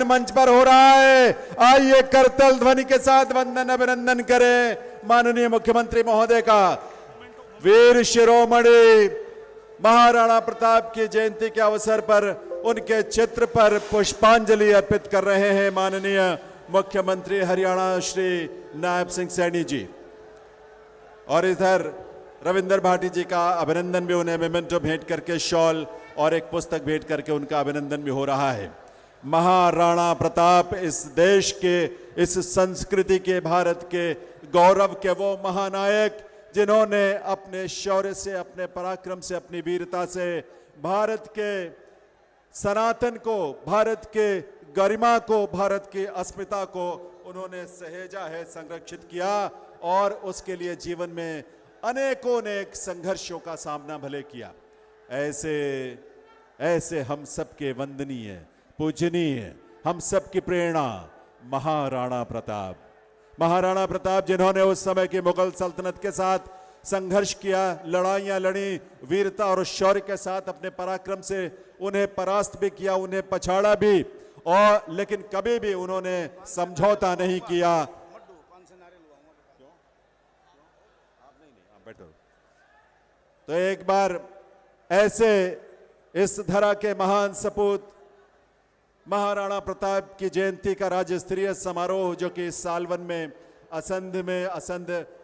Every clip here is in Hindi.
मंच पर हो रहा है। आइए करतल ध्वनि के साथ वंदन अभिनंदन करें माननीय मुख्यमंत्री महोदय का। वीर शिरोमणि महाराणा प्रताप की जयंती के अवसर पर उनके चित्र पर पुष्पांजलि अर्पित कर रहे हैं माननीय मुख्यमंत्री हरियाणा श्री नायब सिंह सैनी जी। और इधर रविंद्र भाटी जी का अभिनंदन भी, उन्हें मेमेंटो भेंट करके शॉल और एक पुस्तक भेंट करके उनका अभिनंदन भी हो रहा है। महाराणा प्रताप इस देश के, इस संस्कृति के, भारत के गौरव के वो महानायक जिन्होंने अपने शौर्य से, अपने पराक्रम से, अपनी वीरता से भारत के सनातन को, भारत के गरिमा को, भारत की अस्मिता को उन्होंने सहेजा है, संरक्षित किया और उसके लिए जीवन में अनेकों नेक संघर्षों का सामना भले किया। ऐसे हम सबके वंदनीय, पूजनीय, हम सबकी प्रेरणा महाराणा प्रताप। महाराणा प्रताप जिन्होंने उस समय की मुगल सल्तनत के साथ संघर्ष किया, लड़ाइयां लड़ी, वीरता और शौर्य के साथ अपने पराक्रम से उन्हें परास्त भी किया, उन्हें पछाड़ा भी, और लेकिन कभी भी उन्होंने समझौता नहीं किया। तो एक बार ऐसे इस धरा के महान सपूत महाराणा प्रताप की जयंती का राज्य स्तरीय समारोह जो कि सालवन में असंध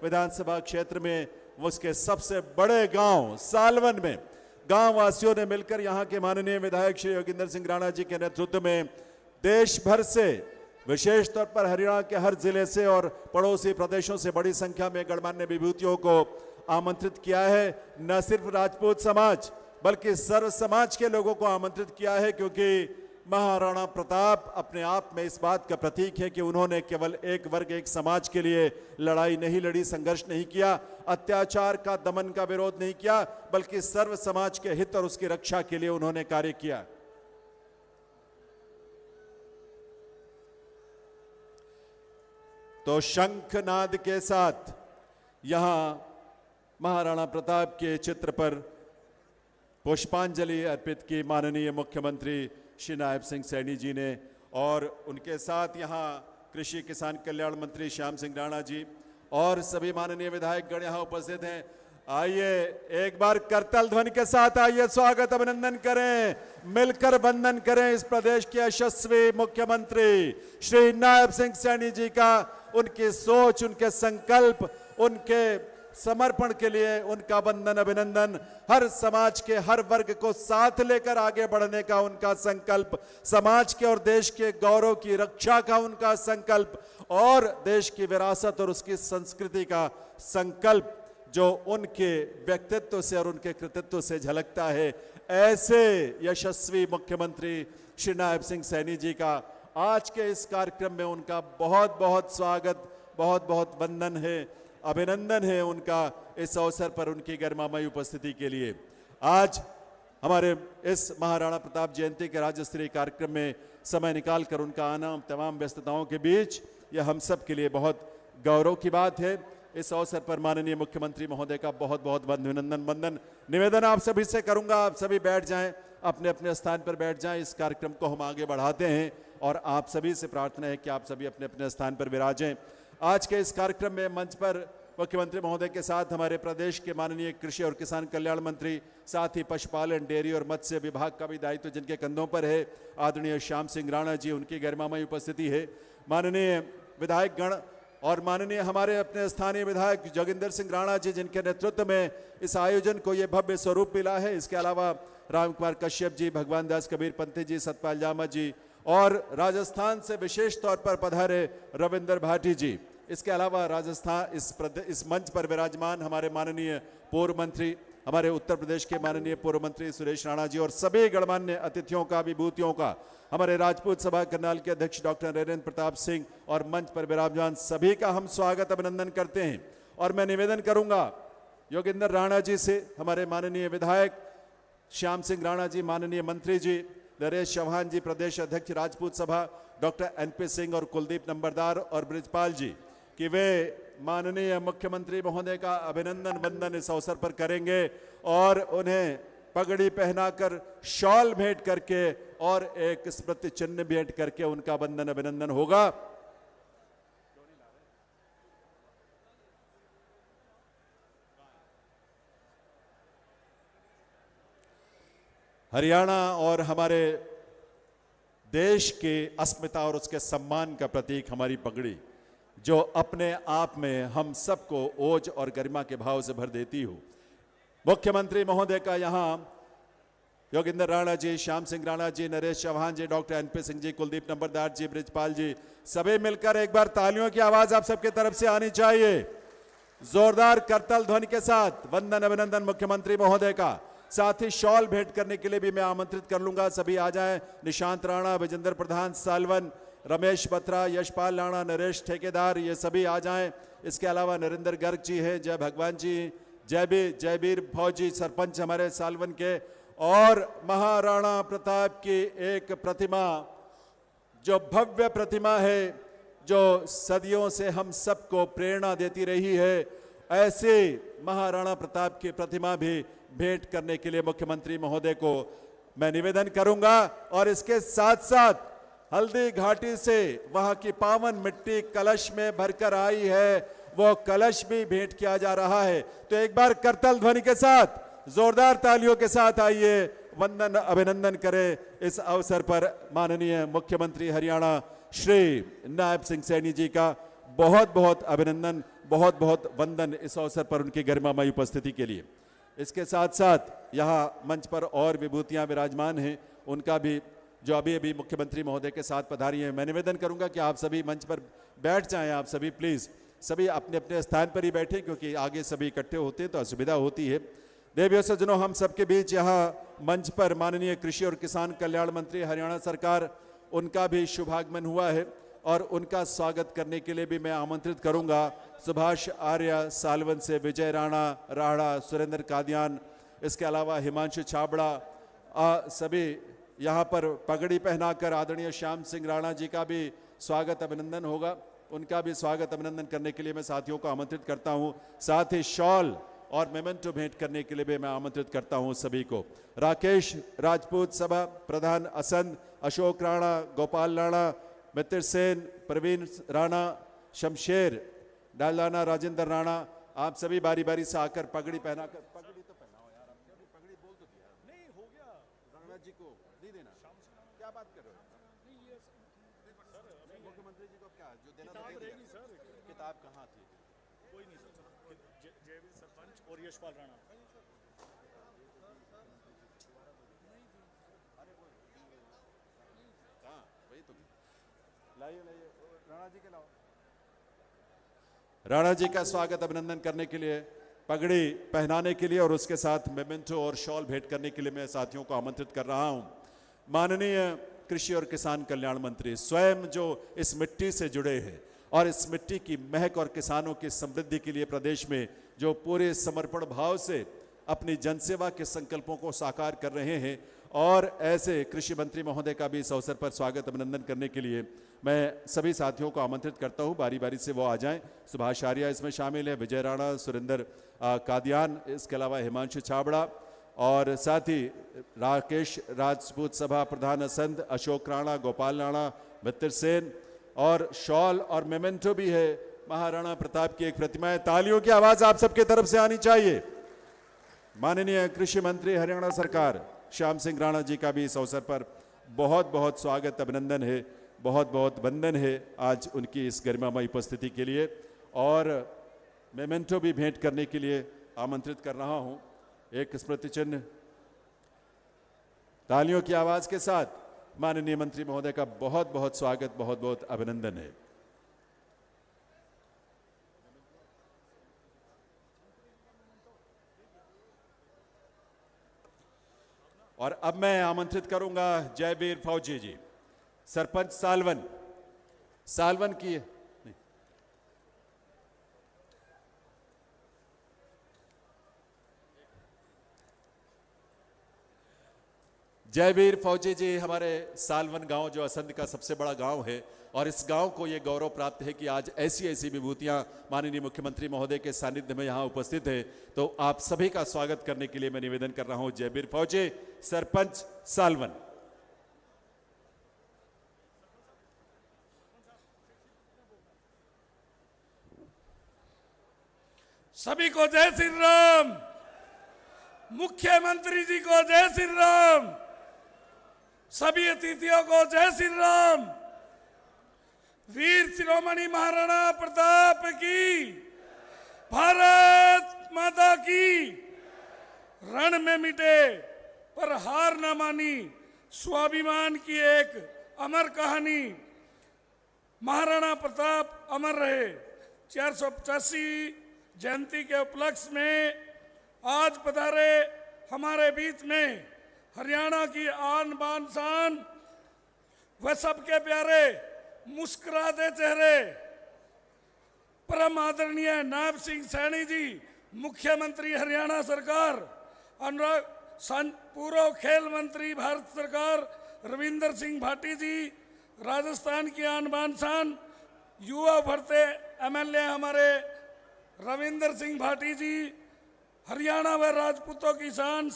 विधानसभा क्षेत्र में, उसके सबसे बड़े गांव सालवन में गांव वासियों ने मिलकर यहां के माननीय विधायक श्री योगेंद्र सिंह राणा जी के नेतृत्व में देश भर से, विशेष तौर पर हरियाणा के हर जिले से और पड़ोसी प्रदेशों से बड़ी संख्या में गणमान्य विभूतियों को आमंत्रित किया है। न सिर्फ राजपूत समाज बल्कि सर्व समाज के लोगों को आमंत्रित किया है, क्योंकि महाराणा प्रताप अपने आप में इस बात का प्रतीक है कि उन्होंने केवल एक वर्ग, एक समाज के लिए लड़ाई नहीं लड़ी, संघर्ष नहीं किया, अत्याचार का, दमन का विरोध नहीं किया, बल्कि सर्व समाज के हित और उसकी रक्षा के लिए उन्होंने कार्य किया। तो शंखनाद के साथ यहां महाराणा प्रताप के चित्र पर पुष्पांजलि अर्पित की माननीय मुख्यमंत्री श्री नायब सिंह सैनी जी ने, और उनके साथ यहाँ कृषि किसान कल्याण मंत्री श्याम सिंह राणा जी और सभी माननीय विधायक गण यहाँ उपस्थित हैं। आइए एक बार करतल ध्वनि के साथ आइए स्वागत अभिनंदन करें, मिलकर वंदन करें इस प्रदेश के यशस्वी मुख्यमंत्री श्री नायब सिंह सैनी जी का। उनकी सोच, उनके संकल्प, उनके समर्पण के लिए उनका वंदन अभिनंदन। हर समाज के हर वर्ग को साथ लेकर आगे बढ़ने का उनका संकल्प, समाज के और देश के गौरव की रक्षा का उनका संकल्प, और देश की विरासत और उसकी संस्कृति का संकल्प जो उनके व्यक्तित्व से और उनके कृतित्व से झलकता है। ऐसे यशस्वी मुख्यमंत्री श्री नायब सिंह सैनी जी का आज के इस कार्यक्रम में उनका बहुत बहुत स्वागत, बहुत बहुत वंदन है, अभिनंदन है उनका इस अवसर पर उनकी गरिमामयी उपस्थिति के लिए। आज हमारे इस महाराणा प्रताप जयंती के राज्य स्तरीय कार्यक्रम में समय निकालकर उनका आना तमाम व्यस्तताओं के बीच यह हम सब के लिए बहुत गौरव की बात है। इस अवसर पर माननीय मुख्यमंत्री महोदय का बहुत बहुत अभिनंदन, वंदन, निवेदन आप सभी से करूंगा। आप सभी बैठ जाएं, अपने अपने स्थान पर बैठ जाएं। इस कार्यक्रम को हम आगे बढ़ाते हैं और आप सभी से प्रार्थना है कि आप सभी अपने अपने स्थान पर विराजें। आज के इस कार्यक्रम में मंच पर मुख्यमंत्री महोदय के साथ हमारे प्रदेश के माननीय कृषि और किसान कल्याण मंत्री, साथ ही पशुपालन, डेयरी और मत्स्य विभाग का भी दायित्व जिनके कंधों पर है, आदरणीय श्याम सिंह राणा जी, उनकी गरिमामयी उपस्थिति है। माननीय विधायक गण और माननीय हमारे अपने स्थानीय विधायक जोगिंदर सिंह राणा जी, जिनके नेतृत्व में इस आयोजन को ये भव्य स्वरूप मिला है। इसके अलावा राम कुमार कश्यप जी, भगवान दास कबीर पंथी जी, सतपाल जामा जी, और राजस्थान से विशेष तौर पर पधारे रविंद्र भाटी जी। इसके अलावा राजस्थान इस मंच पर विराजमान हमारे माननीय पूर्व मंत्री, हमारे उत्तर प्रदेश के माननीय पूर्व मंत्री सुरेश राणा जी और सभी गणमान्य अतिथियों का, विभूतियों का, हमारे राजपूत सभा करनाल के अध्यक्ष डॉक्टर नरेंद्र प्रताप सिंह और मंच पर विराजमान सभी का हम स्वागत अभिनंदन करते हैं। और मैं निवेदन करूंगा योगेंद्र राणा जी से, हमारे माननीय विधायक श्याम सिंह राणा जी, माननीय मंत्री जी नरेश चौहान जी, प्रदेश अध्यक्ष राजपूत सभा डॉक्टर NP सिंह और कुलदीप नंबरदार और ब्रिजपाल जी, कि वे माननीय मुख्यमंत्री महोदय का अभिनंदन वंदन इस अवसर पर करेंगे और उन्हें पगड़ी पहनाकर शॉल भेंट करके और एक स्मृति चिन्ह भेंट करके उनका वंदन अभिनंदन होगा। हरियाणा और हमारे देश की अस्मिता और उसके सम्मान का प्रतीक हमारी पगड़ी, जो अपने आप में हम सबको ओज और गरिमा के भाव से भर देती हो। मुख्यमंत्री महोदय का यहाँ योगेंद्र राणा जी, श्याम सिंह राणा जी, नरेश चौहान जी, डॉक्टर एनपी सिंह जी, कुलदीप नंबरदार जी, ब्रिजपाल जी, सभी मिलकर एक बार तालियों की आवाज आप सबके तरफ से आनी चाहिए। जोरदार करताल ध्वनि के साथ वंदन अभिनंदन मुख्यमंत्री महोदय का। साथ ही शॉल भेंट करने के लिए भी मैं आमंत्रित कर लूंगा, सभी आ जाएं। निशांत राणा, विजेंद्र प्रधान सालवन, रमेश बत्रा, यशपाल राणा, नरेश ठेकेदार, ये सभी आ जाएं। इसके अलावा नरेंद्र गर्ग जी हैं, जय भगवान जी, जयबीर फौजी सरपंच हमारे सालवन के, और महाराणा प्रताप की एक प्रतिमा, जो भव्य प्रतिमा है, जो सदियों से हम सबको प्रेरणा देती रही है, ऐसे महाराणा प्रताप की प्रतिमा भी भेंट करने के लिए मुख्यमंत्री महोदय को मैं निवेदन करूंगा। और इसके साथ साथ हल्दी घाटी से वहां की पावन मिट्टी कलश में भरकर आई है, वो कलश भी भेंट किया जा रहा है। तो एक बार करताल ध्वनि के साथ, जोरदार तालियों के साथ आइए, वंदन अभिनंदन करें इस अवसर पर माननीय मुख्यमंत्री हरियाणा श्री नायब सिंह सैनी जी का बहुत बहुत अभिनंदन, बहुत बहुत वंदन इस अवसर पर उनकी गरिमामयी उपस्थिति के लिए। इसके साथ साथ यहाँ मंच पर और विभूतियां विराजमान हैं, उनका भी, जो अभी अभी मुख्यमंत्री महोदय के साथ पधारी हैं। मैं निवेदन करूंगा कि आप सभी मंच पर बैठ जाएं। आप सभी प्लीज सभी अपने अपने स्थान पर ही बैठे, क्योंकि आगे सभी इकट्ठे होते हैं तो असुविधा होती है। देवियों सज्जनों, हम सबके बीच यहाँ मंच पर माननीय कृषि और किसान कल्याण मंत्री हरियाणा सरकार, उनका भी शुभागमन हुआ है और उनका स्वागत करने के लिए भी मैं आमंत्रित करूंगा सुभाष आर्य सालवन से, विजय राणा, सुरेंद्र कादियान, इसके अलावा हिमांशु छाबड़ा, सभी यहाँ पर पगड़ी पहनाकर आदरणीय श्याम सिंह राणा जी का भी स्वागत अभिनंदन होगा। उनका भी स्वागत अभिनंदन करने के लिए मैं साथियों को आमंत्रित करता हूँ। साथ ही शॉल और मेमेंटो भेंट करने के लिए भी मैं आमंत्रित करता हूँ सभी को। राकेश राजपूत सभा प्रधान असंध, अशोक राणा, गोपाल राणा, मित्र सेन, प्रवीण राणा, शमशेर डालाना, राजेंद्र राणा, आप सभी बारी बारी से आकर पगड़ी पहनाकर, पगड़ी तो पहनाओ यार, पगड़ी बोल तो दिया नहीं, हो गया राणा जी को नहीं देना, क्या बात कर रहे हो? मुख्यमंत्री जी को क्या जो देना था दे दिया। किताब कहाँ थी? कोई नहीं सर, जयवीर सरपंच और यशपाल राणा। कहाँ? वही तो लाइए राणा जी के लाओ। राणा जी का स्वागत अभिनंदन करने के लिए, पगड़ी पहनाने के लिए और उसके साथ मेमेंटो और शॉल भेंट करने के लिए मैं साथियों को आमंत्रित कर रहा हूं। माननीय कृषि और किसान कल्याण मंत्री स्वयं जो इस मिट्टी से जुड़े हैं और इस मिट्टी की महक और किसानों की समृद्धि के लिए प्रदेश में जो पूरे समर्पण भाव से अपनी जनसेवा के संकल्पों को साकार कर रहे हैं, और ऐसे कृषि मंत्री महोदय का भी इस अवसर पर स्वागत अभिनंदन करने के लिए मैं सभी साथियों को आमंत्रित करता हूं। बारी बारी से वो आ जाएं। सुभाष आर्य इसमें शामिल है, विजय राणा, सुरेंद्र कादियान, इसके अलावा हिमांशु छाबड़ा, और साथ ही राकेश राजपूत सभा प्रधान असंध, अशोक राणा, गोपाल राणा, मित्र सेन, और शॉल और मेमेंटो भी है महाराणा प्रताप की एक प्रतिमा है। तालियों की आवाज आप सबके तरफ से आनी चाहिए। माननीय कृषि मंत्री हरियाणा सरकार श्याम सिंह राणा जी का भी इस अवसर पर बहुत बहुत स्वागत अभिनंदन है, बहुत बहुत वंदन है आज उनकी इस गरिमामय उपस्थिति के लिए। और मेमेंटो भी भेंट करने के लिए आमंत्रित कर रहा हूं, एक स्मृति चिन्ह। तालियों की आवाज के साथ माननीय मंत्री महोदय का बहुत बहुत स्वागत, बहुत बहुत अभिनंदन है। और अब मैं आमंत्रित करूंगा जयबीर फौजी जी, सरपंच सालवन की जयबीर फौजी जी हमारे सालवन गांव जो असंध का सबसे बड़ा गांव है, और इस गांव को ये गौरव प्राप्त है कि आज ऐसी ऐसी विभूतियां माननीय मुख्यमंत्री महोदय के सानिध्य में यहां उपस्थित है। तो आप सभी का स्वागत करने के लिए मैं निवेदन कर रहा हूं जयबीर फौजी, सरपंच सालवन। सभी को जय श्री राम। मुख्यमंत्री जी को जय श्री राम। सभी अतिथियों को जय श्री राम। वीर शिरोमणि महाराणा प्रताप की, भारत माता की। रण में मिटे पर हार न मानी, स्वाभिमान की एक अमर कहानी। महाराणा प्रताप अमर रहे। 485 जयंती के उपलक्ष्य में आज पधारे हमारे बीच में हरियाणा की आन बान शान व सबके प्यारे मुस्कुराते चेहरे परम आदरणीय नायब सिंह सैनी जी, मुख्यमंत्री हरियाणा सरकार, अनुराग पूर्व खेल मंत्री भारत सरकार रविंदर सिंह भाटी जी, राजस्थान की आन बान शान युवा भरते एमएलए हमारे रविंदर सिंह भाटी जी, हरियाणा व राजपूतों की शान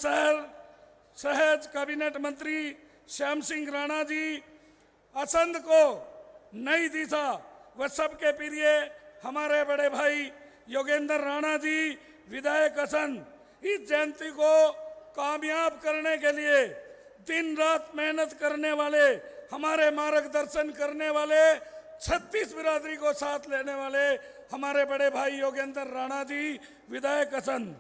सहज कैबिनेट मंत्री श्याम सिंह राणा जी, असंध को नई दिशा व सबके प्रिय हमारे बड़े भाई योगेंद्र राणा जी, विधायक असंध। इस जयंती को कामयाब करने के लिए दिन रात मेहनत करने वाले, हमारे मार्गदर्शन करने वाले, 36 बिरादरी को साथ लेने वाले हमारे बड़े भाई योगेंद्र राणा जी, विधायक असंध।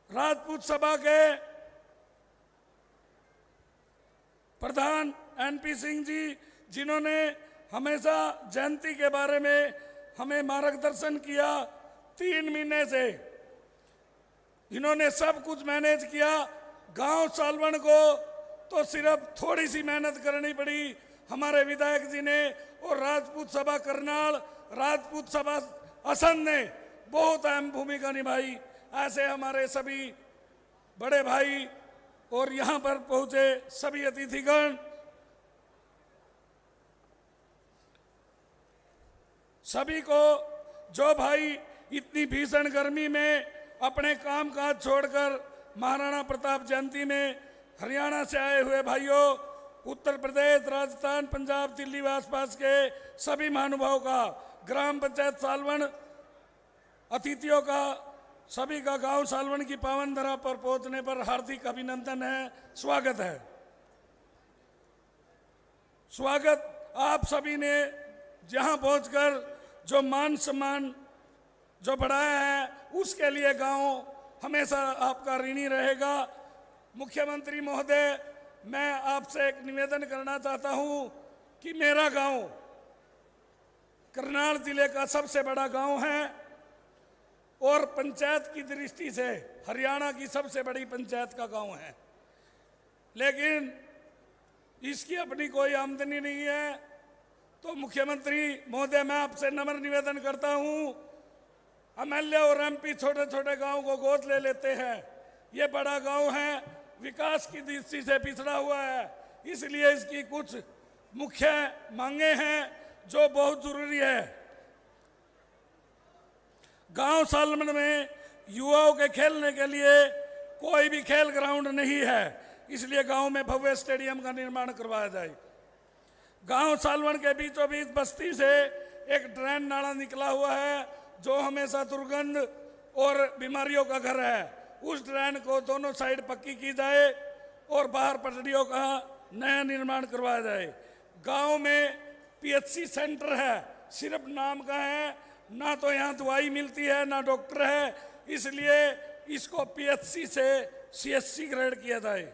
राजपूत सभा के प्रधान एनपी सिंह जी, जिन्होंने हमेशा जयंती के बारे में हमें मार्गदर्शन किया 3 महीने से, इन्होंने सब कुछ मैनेज किया। गांव सालवन को तो सिर्फ थोड़ी सी मेहनत करनी पड़ी हमारे विधायक जी ने, और राजपूत सभा करनाल, राजपूत सभा असंध ने बहुत अहम भूमिका निभाई। ऐसे हमारे सभी बड़े भाई और यहाँ पर पहुंचे सभी अतिथिगण, सभी को जो भाई इतनी भीषण गर्मी में अपने काम काज छोड़कर महाराणा प्रताप जयंती में हरियाणा से आए हुए भाइयों, उत्तर प्रदेश, राजस्थान, पंजाब, दिल्ली व आसपास के सभी महानुभावों का, ग्राम पंचायत सालवन अतिथियों का, सभी का गांव सालवन की पावन धरा पर पहुंचने पर हार्दिक अभिनंदन है, स्वागत है। स्वागत आप सभी ने जहां पहुंचकर जो मान सम्मान जो बढ़ाया है, उसके लिए गांव हमेशा आपका ऋणी रहेगा। मुख्यमंत्री महोदय, मैं आपसे एक निवेदन करना चाहता हूं कि मेरा गांव करनाल जिले का सबसे बड़ा गांव है और पंचायत की दृष्टि से हरियाणा की सबसे बड़ी पंचायत का गांव है, लेकिन इसकी अपनी कोई आमदनी नहीं है। तो मुख्यमंत्री महोदय, मैं आपसे नम्र निवेदन करता हूं, एमएलए और एमपी छोटे छोटे गांव को गोद ले लेते हैं। ये बड़ा गांव है, विकास की दृष्टि से पिछड़ा हुआ है, इसलिए इसकी कुछ मुख्य मांगे हैं जो बहुत जरूरी है। गांव सालवन में युवाओं के खेलने के लिए कोई भी खेल ग्राउंड नहीं है, इसलिए गांव में भव्य स्टेडियम का निर्माण करवाया जाए। गांव सालवन के बीचों बीच बस्ती से एक ड्रेन नाला निकला हुआ है जो हमेशा दुर्गंध और बीमारियों का घर है। उस ड्रेन को दोनों साइड पक्की की जाए और बाहर पटड़ियों का नया निर्माण करवाया जाए। गांव में पीएचसी सेंटर है, सिर्फ नाम का है, ना तो यहाँ दवाई मिलती है ना डॉक्टर है, इसलिए इसको पीएचसी से सीएचसी ग्रेड किया जाए।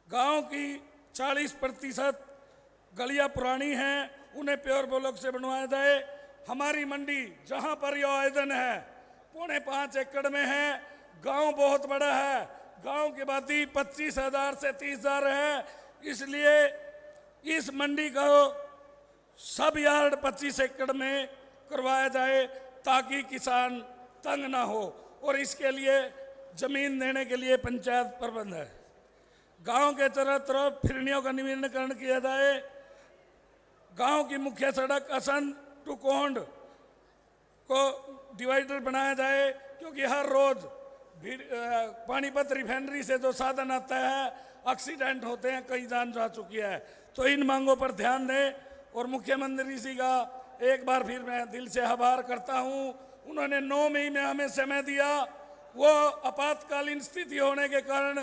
गांव की 40% गलियां पुरानी हैं, उन्हें प्योर ब्लॉक से बनवाया जाए। हमारी मंडी जहां पर यह आयोजन है 5.5 एकड़ में है। गांव बहुत बड़ा है, गांव की आबादी 25,000 से 30,000 है, इसलिए इस मंडी को सब यार्ड 25 एकड़ में करवाया जाए ताकि किसान तंग ना हो, और इसके लिए जमीन देने के लिए पंचायत प्रबंध है। गांव के चारों तरफ फिरनियों का नवीनीकरण किया जाए। गांव की मुख्य सड़क असंध टू कोंड को डिवाइडर बनाया जाए, क्योंकि हर रोज पानीपत रिफाइनरी से जो साधन आता है एक्सीडेंट होते हैं, कई जान जा चुकी है। तो इन मांगों पर ध्यान दें और मुख्यमंत्री जी का एक बार फिर मैं दिल से आभार करता हूं। उन्होंने 9 मई में हमें समय दिया, वो आपातकालीन स्थिति होने के कारण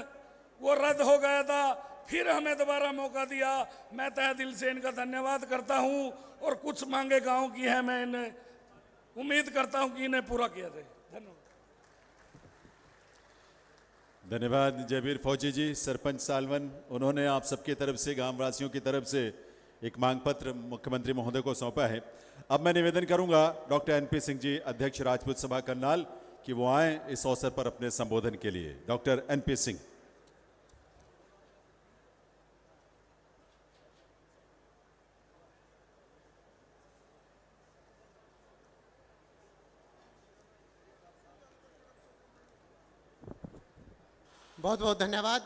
वो रद्द हो गया था, फिर हमें दोबारा मौका दिया। मैं तहे दिल से इनका धन्यवाद करता हूं। और कुछ मांगे गांव की है, मैं इन्हें उम्मीद करता हूं कि इन्हें पूरा किया जाए। धन्यवाद। धन्यवाद जयवीर फौजी जी। सरपंच सालवन, उन्होंने आप सबकी तरफ से, गांव वासियों की तरफ से एक मांग पत्र मुख्यमंत्री महोदय को सौंपा है। अब मैं निवेदन करूंगा डॉक्टर एनपी सिंह जी, अध्यक्ष राजपूत सभा करनाल, कि वो आए इस अवसर पर अपने संबोधन के लिए। Doctor NP Singh. बहुत बहुत धन्यवाद।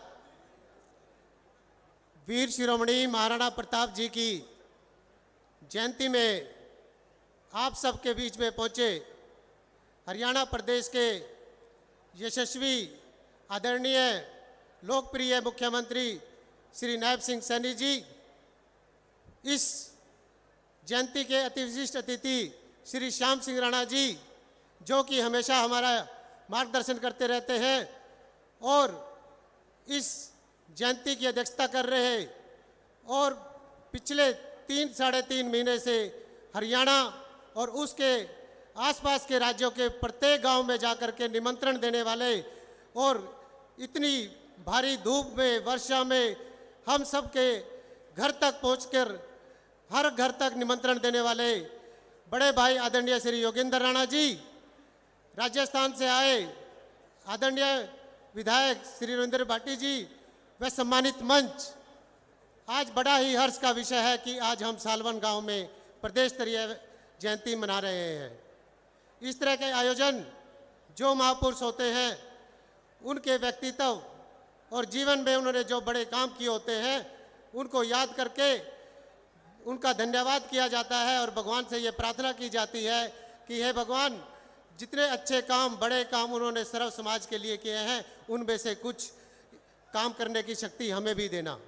वीर शिरोमणि महाराणा प्रताप जी की जयंती में आप सबके बीच में पहुंचे हरियाणा प्रदेश के यशस्वी, आदरणीय, लोकप्रिय मुख्यमंत्री श्री नायब सिंह सैनी जी, इस जयंती के अति विशिष्ट अतिथि श्री श्याम सिंह राणा जी, जो कि हमेशा हमारा मार्गदर्शन करते रहते हैं और इस जयंती की अध्यक्षता कर रहे हैं, और पिछले 3-3.5 महीने से हरियाणा और उसके आसपास के राज्यों के प्रत्येक गांव में जाकर के निमंत्रण देने वाले, और इतनी भारी धूप में, वर्षा में हम सब के घर तक पहुंचकर हर घर तक निमंत्रण देने वाले बड़े भाई आदरणीय श्री योगेंद्र राणा जी, राजस्थान से आए आदरणीय विधायक श्री रविंद्र भाटी जी, व सम्मानित मंच। आज बड़ा ही हर्ष का विषय है कि आज हम सालवन गांव में प्रदेश स्तरीय जयंती मना रहे हैं। इस तरह के आयोजन जो महापुरुष होते हैं, उनके व्यक्तित्व और जीवन में उन्होंने जो बड़े काम किए होते हैं, उनको याद करके उनका धन्यवाद किया जाता है और भगवान से ये प्रार्थना की जाती है कि हे भगवान, जितने अच्छे काम, बड़े काम उन्होंने सर्व समाज के लिए किए हैं, उनमें से कुछ काम करने की शक्ति हमें भी देना।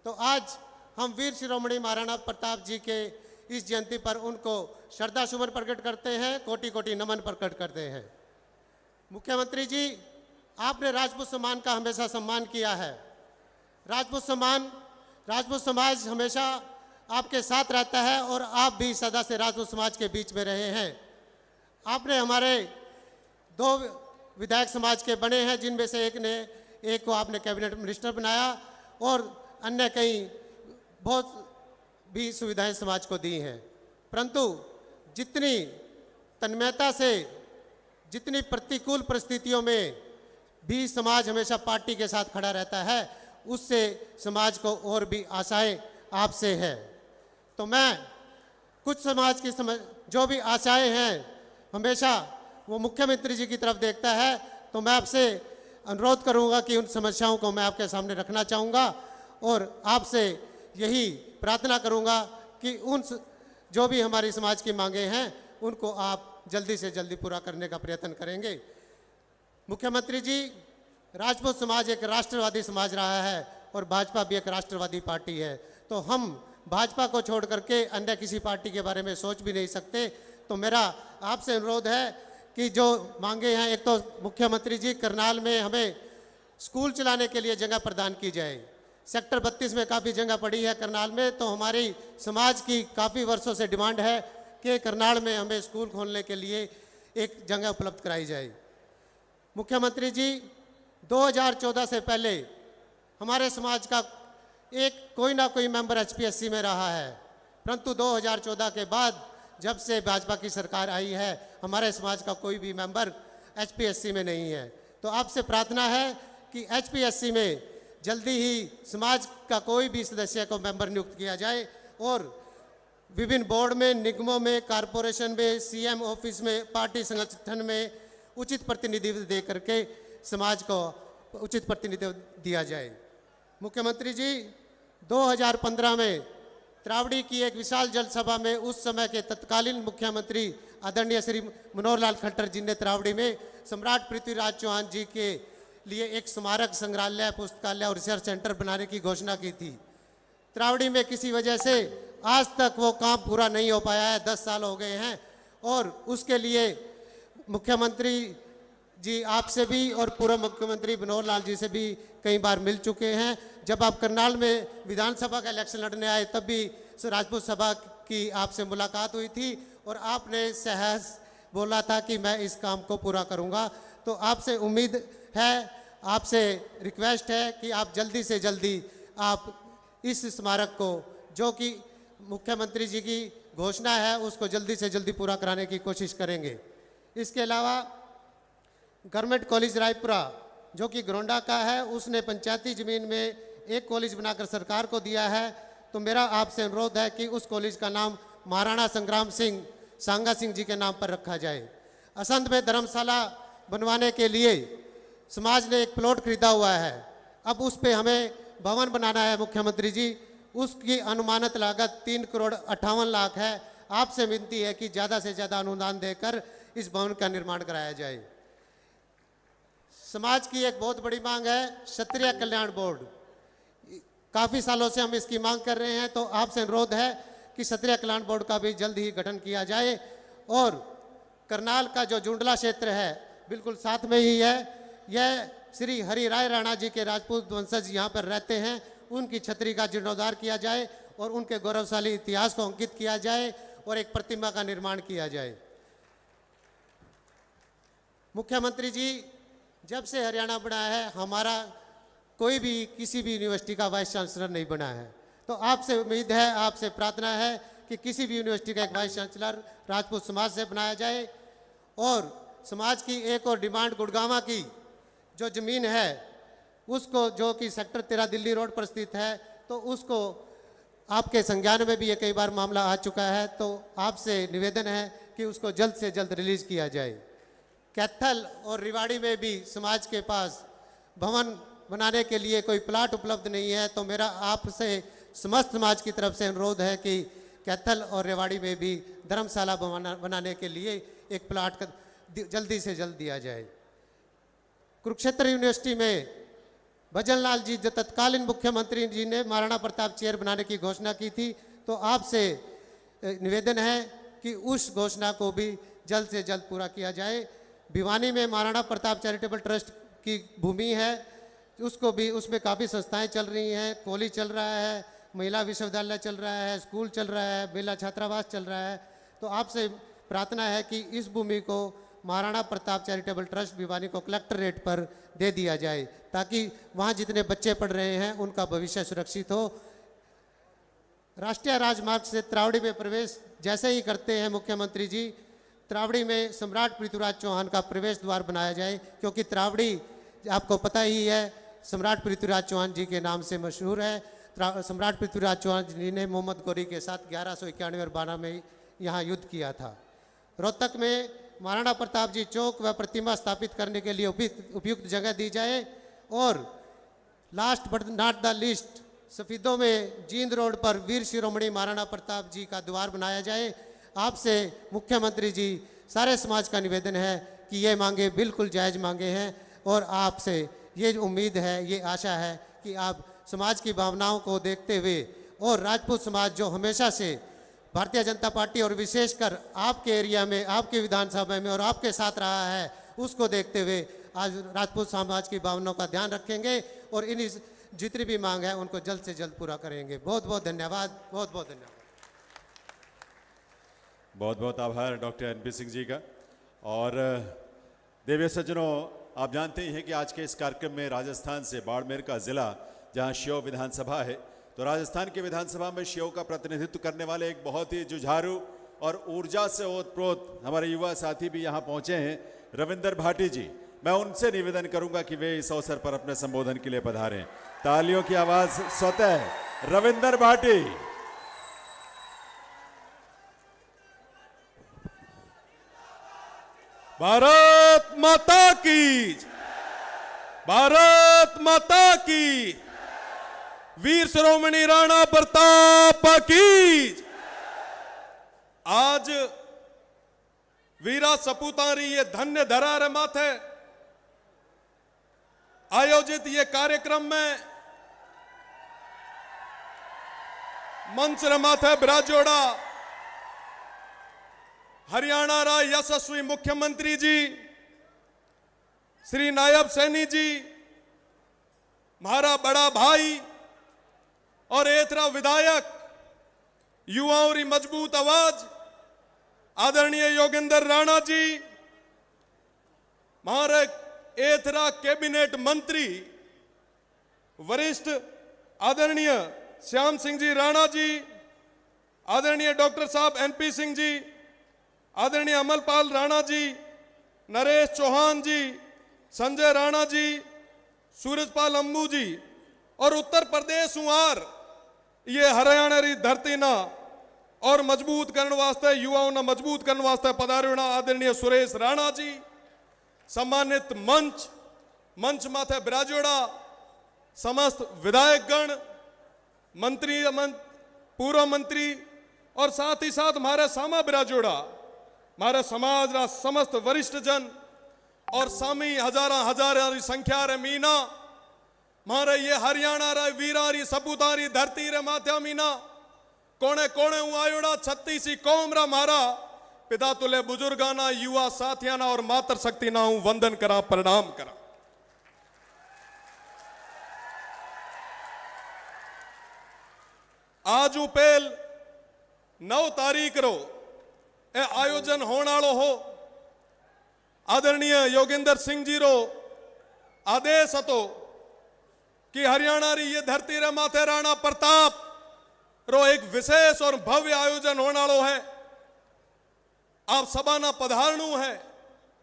तो आज हम वीर शिरोमणि महाराणा प्रताप जी के इस जयंती पर उनको श्रद्धा सुमन प्रकट करते हैं, कोटि कोटि नमन प्रकट करते हैं। मुख्यमंत्री जी, आपने राजपूत सम्मान का हमेशा सम्मान किया है। राजपूत समाज हमेशा आपके साथ रहता है और आप भी सदा से राजपूत समाज के बीच में रहे हैं। आपने हमारे 2 विधायक समाज के बने हैं, जिनमें से एक को आपने कैबिनेट मिनिस्टर बनाया और अन्य कई बहुत भी सुविधाएं समाज को दी हैं। परंतु जितनी तन्मयता से, जितनी प्रतिकूल परिस्थितियों में भी समाज हमेशा पार्टी के साथ खड़ा रहता है, उससे समाज को और भी आशाएं आपसे है। तो मैं कुछ समाज की जो भी आशाएं हैं, हमेशा वो मुख्यमंत्री जी की तरफ देखता है। तो मैं आपसे अनुरोध करूंगा कि उन समस्याओं को मैं आपके सामने रखना चाहूँगा और आपसे यही प्रार्थना करूंगा कि जो भी हमारी समाज की मांगे हैं, उनको आप जल्दी से जल्दी पूरा करने का प्रयत्न करेंगे। मुख्यमंत्री जी, राजपूत समाज एक राष्ट्रवादी समाज रहा है और भाजपा भी एक राष्ट्रवादी पार्टी है। तो हम भाजपा को छोड़ करके अन्य किसी पार्टी के बारे में सोच भी नहीं सकते। तो मेरा आपसे अनुरोध है कि जो मांगे हैं, एक तो मुख्यमंत्री जी, करनाल में हमें स्कूल चलाने के लिए जगह प्रदान की जाए। सेक्टर 32 में काफ़ी जगह पड़ी है करनाल में, तो हमारी समाज की काफ़ी वर्षों से डिमांड है कि करनाल में हमें स्कूल खोलने के लिए एक जगह उपलब्ध कराई जाए। मुख्यमंत्री जी, 2014 से पहले हमारे समाज का कोई ना कोई मेंबर एचपीएससी में रहा है, परंतु 2014 के बाद जब से भाजपा की सरकार आई है, हमारे समाज का कोई भी मेंबर एचपीएससी में नहीं है। तो आपसे प्रार्थना है कि एचपीएससी में जल्दी ही समाज का कोई भी सदस्य को मेंबर नियुक्त किया जाए और विभिन्न बोर्ड में, निगमों में, कारपोरेशन में, सीएम ऑफिस में, पार्टी संगठन में उचित प्रतिनिधित्व दे करके समाज को उचित प्रतिनिधित्व दिया जाए। मुख्यमंत्री जी, 2015 में त्रावड़ी की एक विशाल जनसभा में उस समय के तत्कालीन मुख्यमंत्री आदरणीय श्री मनोहर लाल खट्टर जी ने त्रावड़ी में सम्राट पृथ्वीराज चौहान जी के लिए एक स्मारक, संग्रहालय, पुस्तकालय और रिसर्च सेंटर बनाने की घोषणा की थी। त्रावड़ी में किसी वजह से आज तक वो काम पूरा नहीं हो पाया है, 10 साल हो गए हैं। और उसके लिए मुख्यमंत्री जी आपसे भी और पूर्व मुख्यमंत्री मनोहर लाल जी से भी कई बार मिल चुके हैं। जब आप करनाल में विधानसभा का इलेक्शन लड़ने आए तब भी राजपूत सभा की आपसे मुलाकात हुई थी और आपने सहज बोला था कि मैं इस काम को पूरा करूंगा। तो आपसे उम्मीद है, आपसे रिक्वेस्ट है कि आप जल्दी से जल्दी आप इस स्मारक को, जो कि मुख्यमंत्री जी की घोषणा है, उसको जल्दी से जल्दी पूरा कराने की कोशिश करेंगे। इसके अलावा गवर्नमेंट कॉलेज रायपुरा जो कि गरोंडा का है, उसने पंचायती ज़मीन में एक कॉलेज बनाकर सरकार को दिया है। तो मेरा आपसे अनुरोध है कि उस कॉलेज का नाम महाराणा संग्राम सिंह सांगा सिंह जी के नाम पर रखा जाए। असंध में धर्मशाला बनवाने के लिए समाज ने एक प्लॉट खरीदा हुआ है, अब उस पे हमें भवन बनाना है मुख्यमंत्री जी। उसकी अनुमानित लागत 3,58,00,000 है। आपसे विनती है कि ज़्यादा से ज़्यादा अनुदान देकर इस भवन का निर्माण कराया जाए। समाज की एक बहुत बड़ी मांग है क्षत्रिय कल्याण बोर्ड। काफ़ी सालों से हम इसकी मांग कर रहे हैं, तो आपसे अनुरोध है कि क्षत्रिय कल्याण बोर्ड का भी जल्द ही गठन किया जाए। और करनाल का जो जुंडला क्षेत्र है बिल्कुल साथ में ही है, यह श्री हरि राय राणा जी के राजपूत वंशज यहाँ पर रहते हैं, उनकी छतरी का जीर्णोद्धार किया जाए और उनके गौरवशाली इतिहास को अंकित किया जाए और एक प्रतिमा का निर्माण किया जाए। मुख्यमंत्री जी, जब से हरियाणा बना है हमारा कोई भी किसी भी यूनिवर्सिटी का वाइस चांसलर नहीं बना है। तो आपसे उम्मीद है, आपसे प्रार्थना है कि किसी भी यूनिवर्सिटी का एक वाइस चांसलर राजपूत समाज से बनाया जाए। और समाज की एक और डिमांड, गुड़गांवा की जो ज़मीन है उसको, जो कि सेक्टर 13 दिल्ली रोड पर स्थित है, तो उसको आपके संज्ञान में भी ये कई बार मामला आ चुका है। तो आपसे निवेदन है कि उसको जल्द से जल्द रिलीज़ किया जाए। कैथल और रिवाड़ी में भी समाज के पास भवन बनाने के लिए कोई प्लाट उपलब्ध नहीं है। तो मेरा आपसे समस्त समाज की तरफ से अनुरोध है कि कैथल और रेवाड़ी में भी धर्मशाला बनाने के लिए एक प्लाट जल्दी से जल्द दिया जाए। कुरुक्षेत्र यूनिवर्सिटी में भजन लाल जी, जो तत्कालीन मुख्यमंत्री जी ने महाराणा प्रताप चेयर बनाने की घोषणा की थी, तो आपसे निवेदन है कि उस घोषणा को भी जल्द से जल्द पूरा किया जाए। भिवानी में महाराणा प्रताप चैरिटेबल ट्रस्ट की भूमि है, उसको भी, उसमें काफ़ी संस्थाएं चल रही हैं, कॉलेज चल रहा है, महिला विश्वविद्यालय चल रहा है, स्कूल चल रहा है, महिला छात्रावास चल रहा है। तो आपसे प्रार्थना है कि इस भूमि को महाराणा प्रताप चैरिटेबल ट्रस्ट भिवानी को कलेक्टर रेट पर दे दिया जाए, ताकि वहाँ जितने बच्चे पढ़ रहे हैं उनका भविष्य सुरक्षित हो। राष्ट्रीय राजमार्ग से त्रावड़ी में प्रवेश जैसे ही करते हैं मुख्यमंत्री जी, त्रावड़ी में सम्राट पृथ्वीराज चौहान का प्रवेश द्वार बनाया जाए, क्योंकि त्रावड़ी आपको पता ही है सम्राट पृथ्वीराज चौहान जी के नाम से मशहूर है। सम्राट पृथ्वीराज चौहान जी ने मोहम्मद गौरी के साथ 1191 और 12 में यहाँ युद्ध किया था। रोहतक में महाराणा प्रताप जी चौक व प्रतिमा स्थापित करने के लिए उपयुक्त जगह दी जाए। और last but not the list, Safidon में जींद रोड पर वीर शिरोमणि महाराणा प्रताप जी का द्वार बनाया जाए। आपसे मुख्यमंत्री जी, सारे समाज का निवेदन है कि ये मांगे बिल्कुल जायज़ मांगे हैं और आपसे ये उम्मीद है, ये आशा है कि आप समाज की भावनाओं को देखते हुए और राजपूत समाज जो हमेशा से भारतीय जनता पार्टी और विशेषकर आपके एरिया में, आपके विधानसभा में और आपके साथ रहा है, उसको देखते हुए आज राजपूत समाज की भावनाओं का ध्यान रखेंगे और इन जितनी भी मांग है उनको जल्द से जल्द पूरा करेंगे। बहुत बहुत धन्यवाद, बहुत बहुत धन्यवाद। बहुत बहुत आभार डॉक्टर एनपी सिंह जी का। और देवी सज्जनों, आप जानते ही हैं कि आज के इस कार्यक्रम में राजस्थान से बाड़मेर का जिला, जहां श्यों विधानसभा है, तो राजस्थान की विधानसभा में श्यों का प्रतिनिधित्व करने वाले एक बहुत ही जुझारू और ऊर्जा से ओतप्रोत हमारे युवा साथी भी यहाँ पहुँचे हैं, रविंदर भाटी जी। मैं उनसे निवेदन करूंगा कि वे इस अवसर पर अपने संबोधन के लिए पधारें। तालियों की आवाज स्वतः रविंदर भाटी। भारत माता की, भारत माता की, वीर शिरोमणि राणा प्रताप की। आज वीरा सपूतारी ये धन्य धरार माथे आयोजित ये कार्यक्रम में मंच रे माथे बिराजोड़ा हरियाणा रा यशस्वी मुख्यमंत्री जी श्री नायब सैनी जी, मारा बड़ा भाई और एथरा विधायक, युवाओं री मजबूत आवाज आदरणीय योगेंद्र राणा जी, मारे एथरा कैबिनेट मंत्री वरिष्ठ आदरणीय श्याम सिंह जी राणा जी, आदरणीय डॉक्टर साहब एनपी सिंह जी, आदरणीय अमलपाल राणा जी, नरेश चौहान जी, संजय राणा जी, सूरजपाल अम्बू जी और उत्तर प्रदेश उआर ये हरियाणा री धरती ना और मजबूत करने वास्ते, युवाओं ना मजबूत करने वास्ते पधार्योना आदरणीय सुरेश राणा जी, सम्मानित मंच माथे बिराजोड़ा समस्त विधायकगण, मंत्री, पूर्व मंत्री और साथ ही साथ हमारे सामा बिराजोड़ा हमारे समाज रा समस्त वरिष्ठ जन और सामी हजारा री संख्या रे मीना, मारे ये हरियाणा रे वीरारी सपूतारी धरती रे माथ्या मीना, कोने कोने आयोड़ा छत्तीसी कौम रा मारा पिता तुले बुजुर्गाना, युवा साथियाना और मातर शक्ति ना हूं वंदन करा, प्रणाम करा। आज पहल 9 तारीख रो ए आयोजन होनालो हो। आदरणीय योगेंद्र सिंह जी रो आदेश हतो कि हरियाणा री ये धरती रे माथे राणा प्रताप रो एक विशेष और भव्य आयोजन होनालो है। आप सबाना पधारणु है,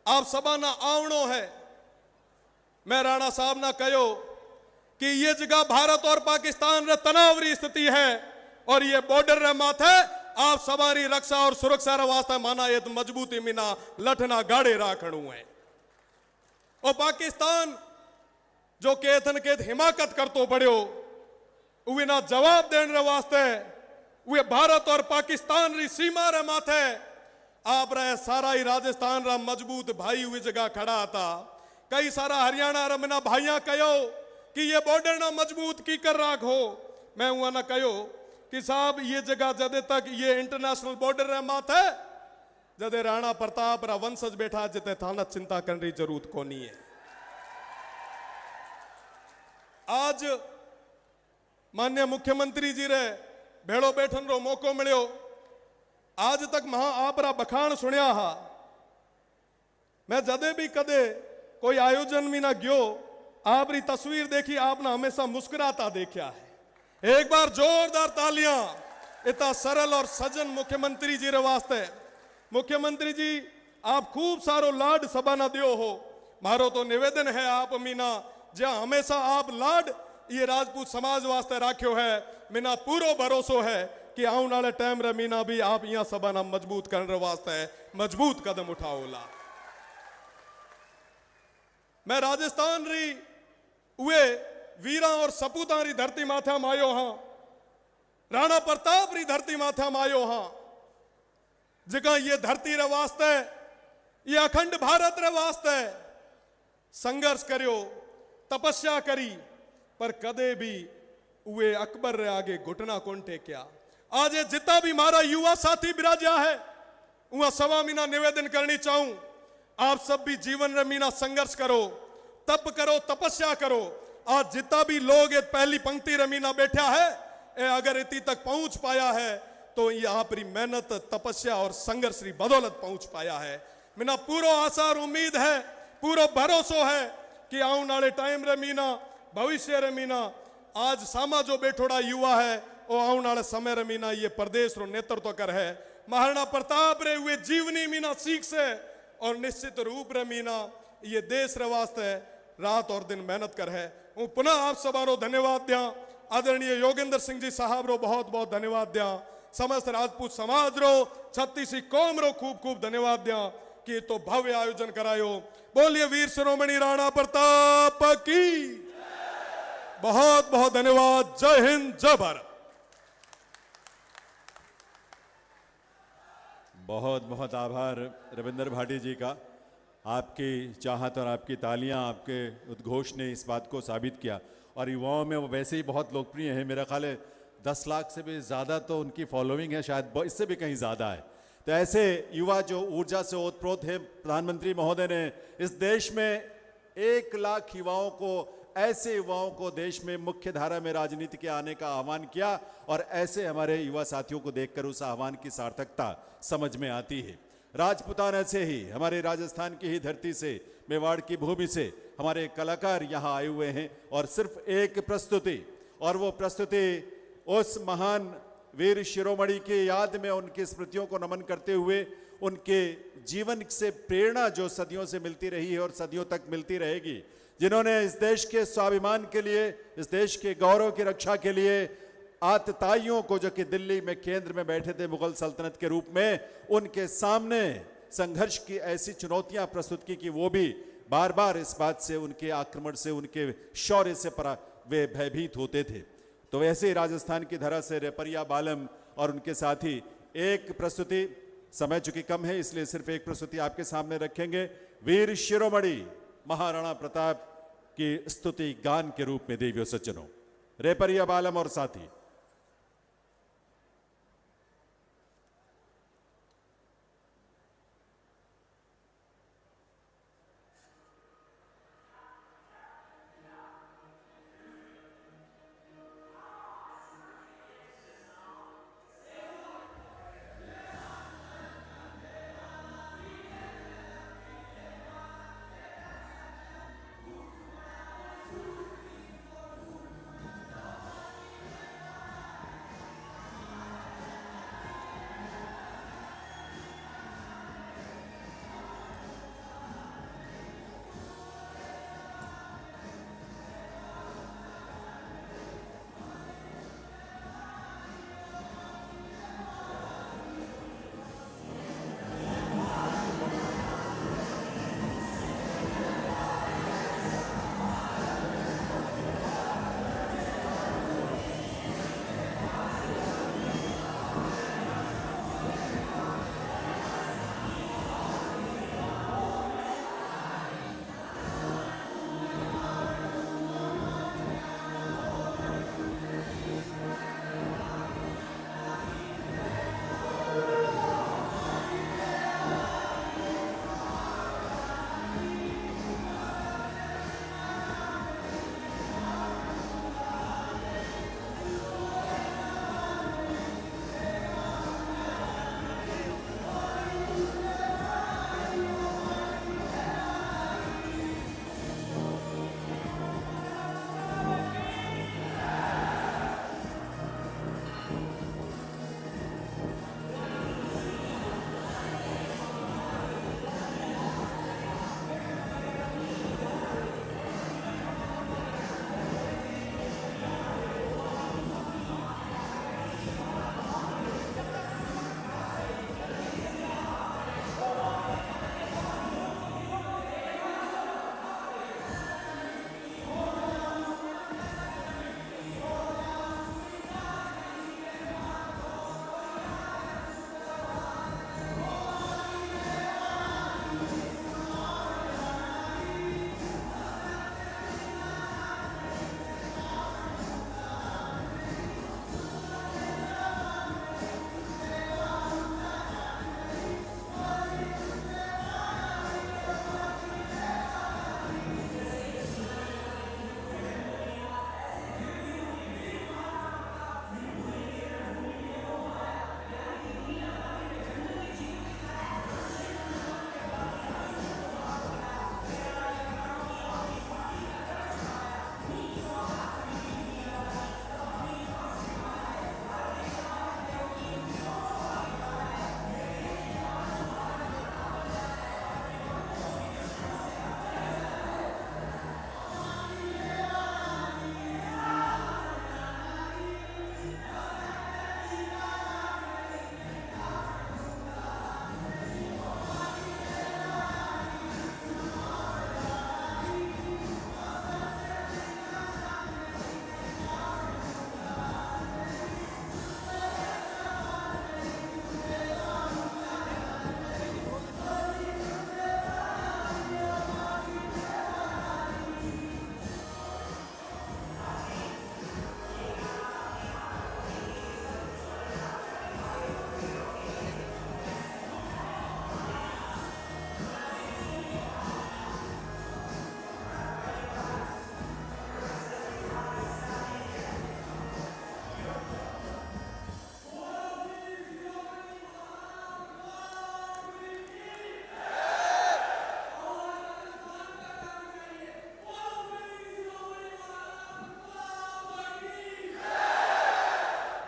आप सबाना आवणो है। मैं राणा साहब ना कहो कि ये जगह भारत और पाकिस्तान रे तनाव री स्थिति है और ये बॉर्डर रे माथे आप सवारी रक्षा और सुरक्षा रे वास्ते माना ये तो मजबूती मीना लठना गाड़े राखणु है। और पाकिस्तान जो केतन केत हिमाकत करतो पड़ो वे ना जवाब देने रे वास्ते वे भारत और पाकिस्तान री सीमा रे माथे आप रे सारा ही राजस्थान रा मजबूत भाई हुई जगह खड़ा था। कई सारा हरियाणा रे मना भाइया कहो कि ये बॉर्डर ना मजबूत की कर राखो। मैं हुआ ना कहो कि साहब ये जगह जदे तक ये इंटरनेशनल बॉर्डर रे माथे जदे राणा प्रताप रा वंशज बैठा जिते थाना चिंता करने की जरूरत कोनी है। आज माननीय मुख्यमंत्री जी रे भेड़ो बैठन रो मौको मिलो। आज तक महा आप रा बखान सुनिया हा। मैं जदे भी कदे कोई आयोजन में ना गयो आप री तस्वीर देखी, आपने हमेशा मुस्कुराता देखा है। एक बार जोरदार तालियां इतना सरल और सजन मुख्यमंत्री जी रे वास्ते। मुख्यमंत्री जी आप खूब सारो लाड सभा ना दियो हो। मारो तो निवेदन है आप मीना जहां हमेशा आप लाड ये राजपूत समाज वास्ते राख्यो है, मीना पूरो भरोसो है कि आने वाले टाइम रे मीना भी आप यहाँ सभा ना मजबूत करने वास्ते मजबूत कदम उठाओला। मैं राजस्थान री वे वीरा और सपूता री धरती माथा मायो हाँ, राणा प्रताप री धरती माथा मायो हाँ, जगह ये धरती रे वास्ते ये अखंड भारत रे वास्ते संघर्ष करियो, तपस्या करी, पर कदे भी वे अकबर रे आगे घुटना कौन टेक्या। आज ये जितना भी मारा युवा साथी बिराजा है वहां सवा मीना निवेदन करनी चाहूं, आप सब भी जीवन रे मीना संघर्ष करो, तप करो, तपस्या करो। आज जितना भी लोग ये पहली पंक्ति रे मीना बैठा है ए अगर इतनी तक पहुंच पाया है तो ये आपरी मेहनत, तपस्या और संघर्ष री बदौलत पहुंच पाया है। मीना पूरो आशा और उम्मीद है, पूरो भरोसो है कि आने वाले टाइम रे मीना, भविष्य रे मीना आज सामा जो बैठोड़ा युवा है वो आने वाले समय रे मीना ये प्रदेश रो नेतृत्व कर है। महाराणा प्रताप रे हुए जीवनी मीना सीख से और निश्चित रूप रे मीना ये देश रे वास्ते रात और दिन मेहनत कर है। हूँ पुनः आप सबारो धन्यवाद दिया। आदरणीय योगेंद्र सिंह जी साहब रो बहुत बहुत धन्यवाद दिया। समस्त राजपूत समाज रो, छत्तीसी कौम रो खूब खूब धन्यवाद दिया कि तो भव्य आयोजन करायो। बोलिए वीर शिरोमणि राणा प्रताप की बहुत बहुत धन्यवाद। जय हिंद, जय भारत। बहुत बहुत आभार रविंद्र भाटी जी का। आपकी चाहत और आपकी तालियां, आपके उद्घोष ने इस बात को साबित किया और युवाओं में वो वैसे ही बहुत लोकप्रिय है। मेरा ख्याल है 10 लाख से भी ज़्यादा तो उनकी फॉलोइंग है, शायद इससे भी कहीं ज़्यादा है। तो ऐसे युवा जो ऊर्जा से ओतप्रोत है, प्रधानमंत्री महोदय ने इस देश में 1 लाख युवाओं को, ऐसे युवाओं को देश में मुख्य धारा में राजनीति के आने का आह्वान किया, और ऐसे हमारे युवा साथियों को देखकर उस आह्वान की सार्थकता समझ में आती है। राजपूताना से ही, हमारे राजस्थान की ही धरती से, मेवाड़ की भूमि से हमारे कलाकार यहाँ आए हुए हैं, और सिर्फ एक प्रस्तुति, और वो प्रस्तुति उस महान वीर शिरोमणि की याद में उनकी स्मृतियों को नमन करते हुए, उनके जीवन से प्रेरणा जो सदियों से मिलती रही है और सदियों तक मिलती रहेगी, जिन्होंने इस देश के स्वाभिमान के लिए, इस देश के गौरव की रक्षा के लिए आतताइयों को, जो कि दिल्ली में केंद्र में बैठे थे मुगल सल्तनत के रूप में, उनके सामने संघर्ष की ऐसी चुनौतियां प्रस्तुत की कि वो भी बार बार इस बात से, उनके आक्रमण से, उनके शौर्य से वे भयभीत होते थे। तो वैसे ही राजस्थान की धरा से रेपरिया बालम और उनके साथी एक प्रस्तुति, समय चूंकि कम है इसलिए सिर्फ एक प्रस्तुति आपके सामने रखेंगे, वीर शिरोमणि महाराणा प्रताप की स्तुति गान के रूप में। देवियों सज्जनों, रेपरिया बालम और साथी।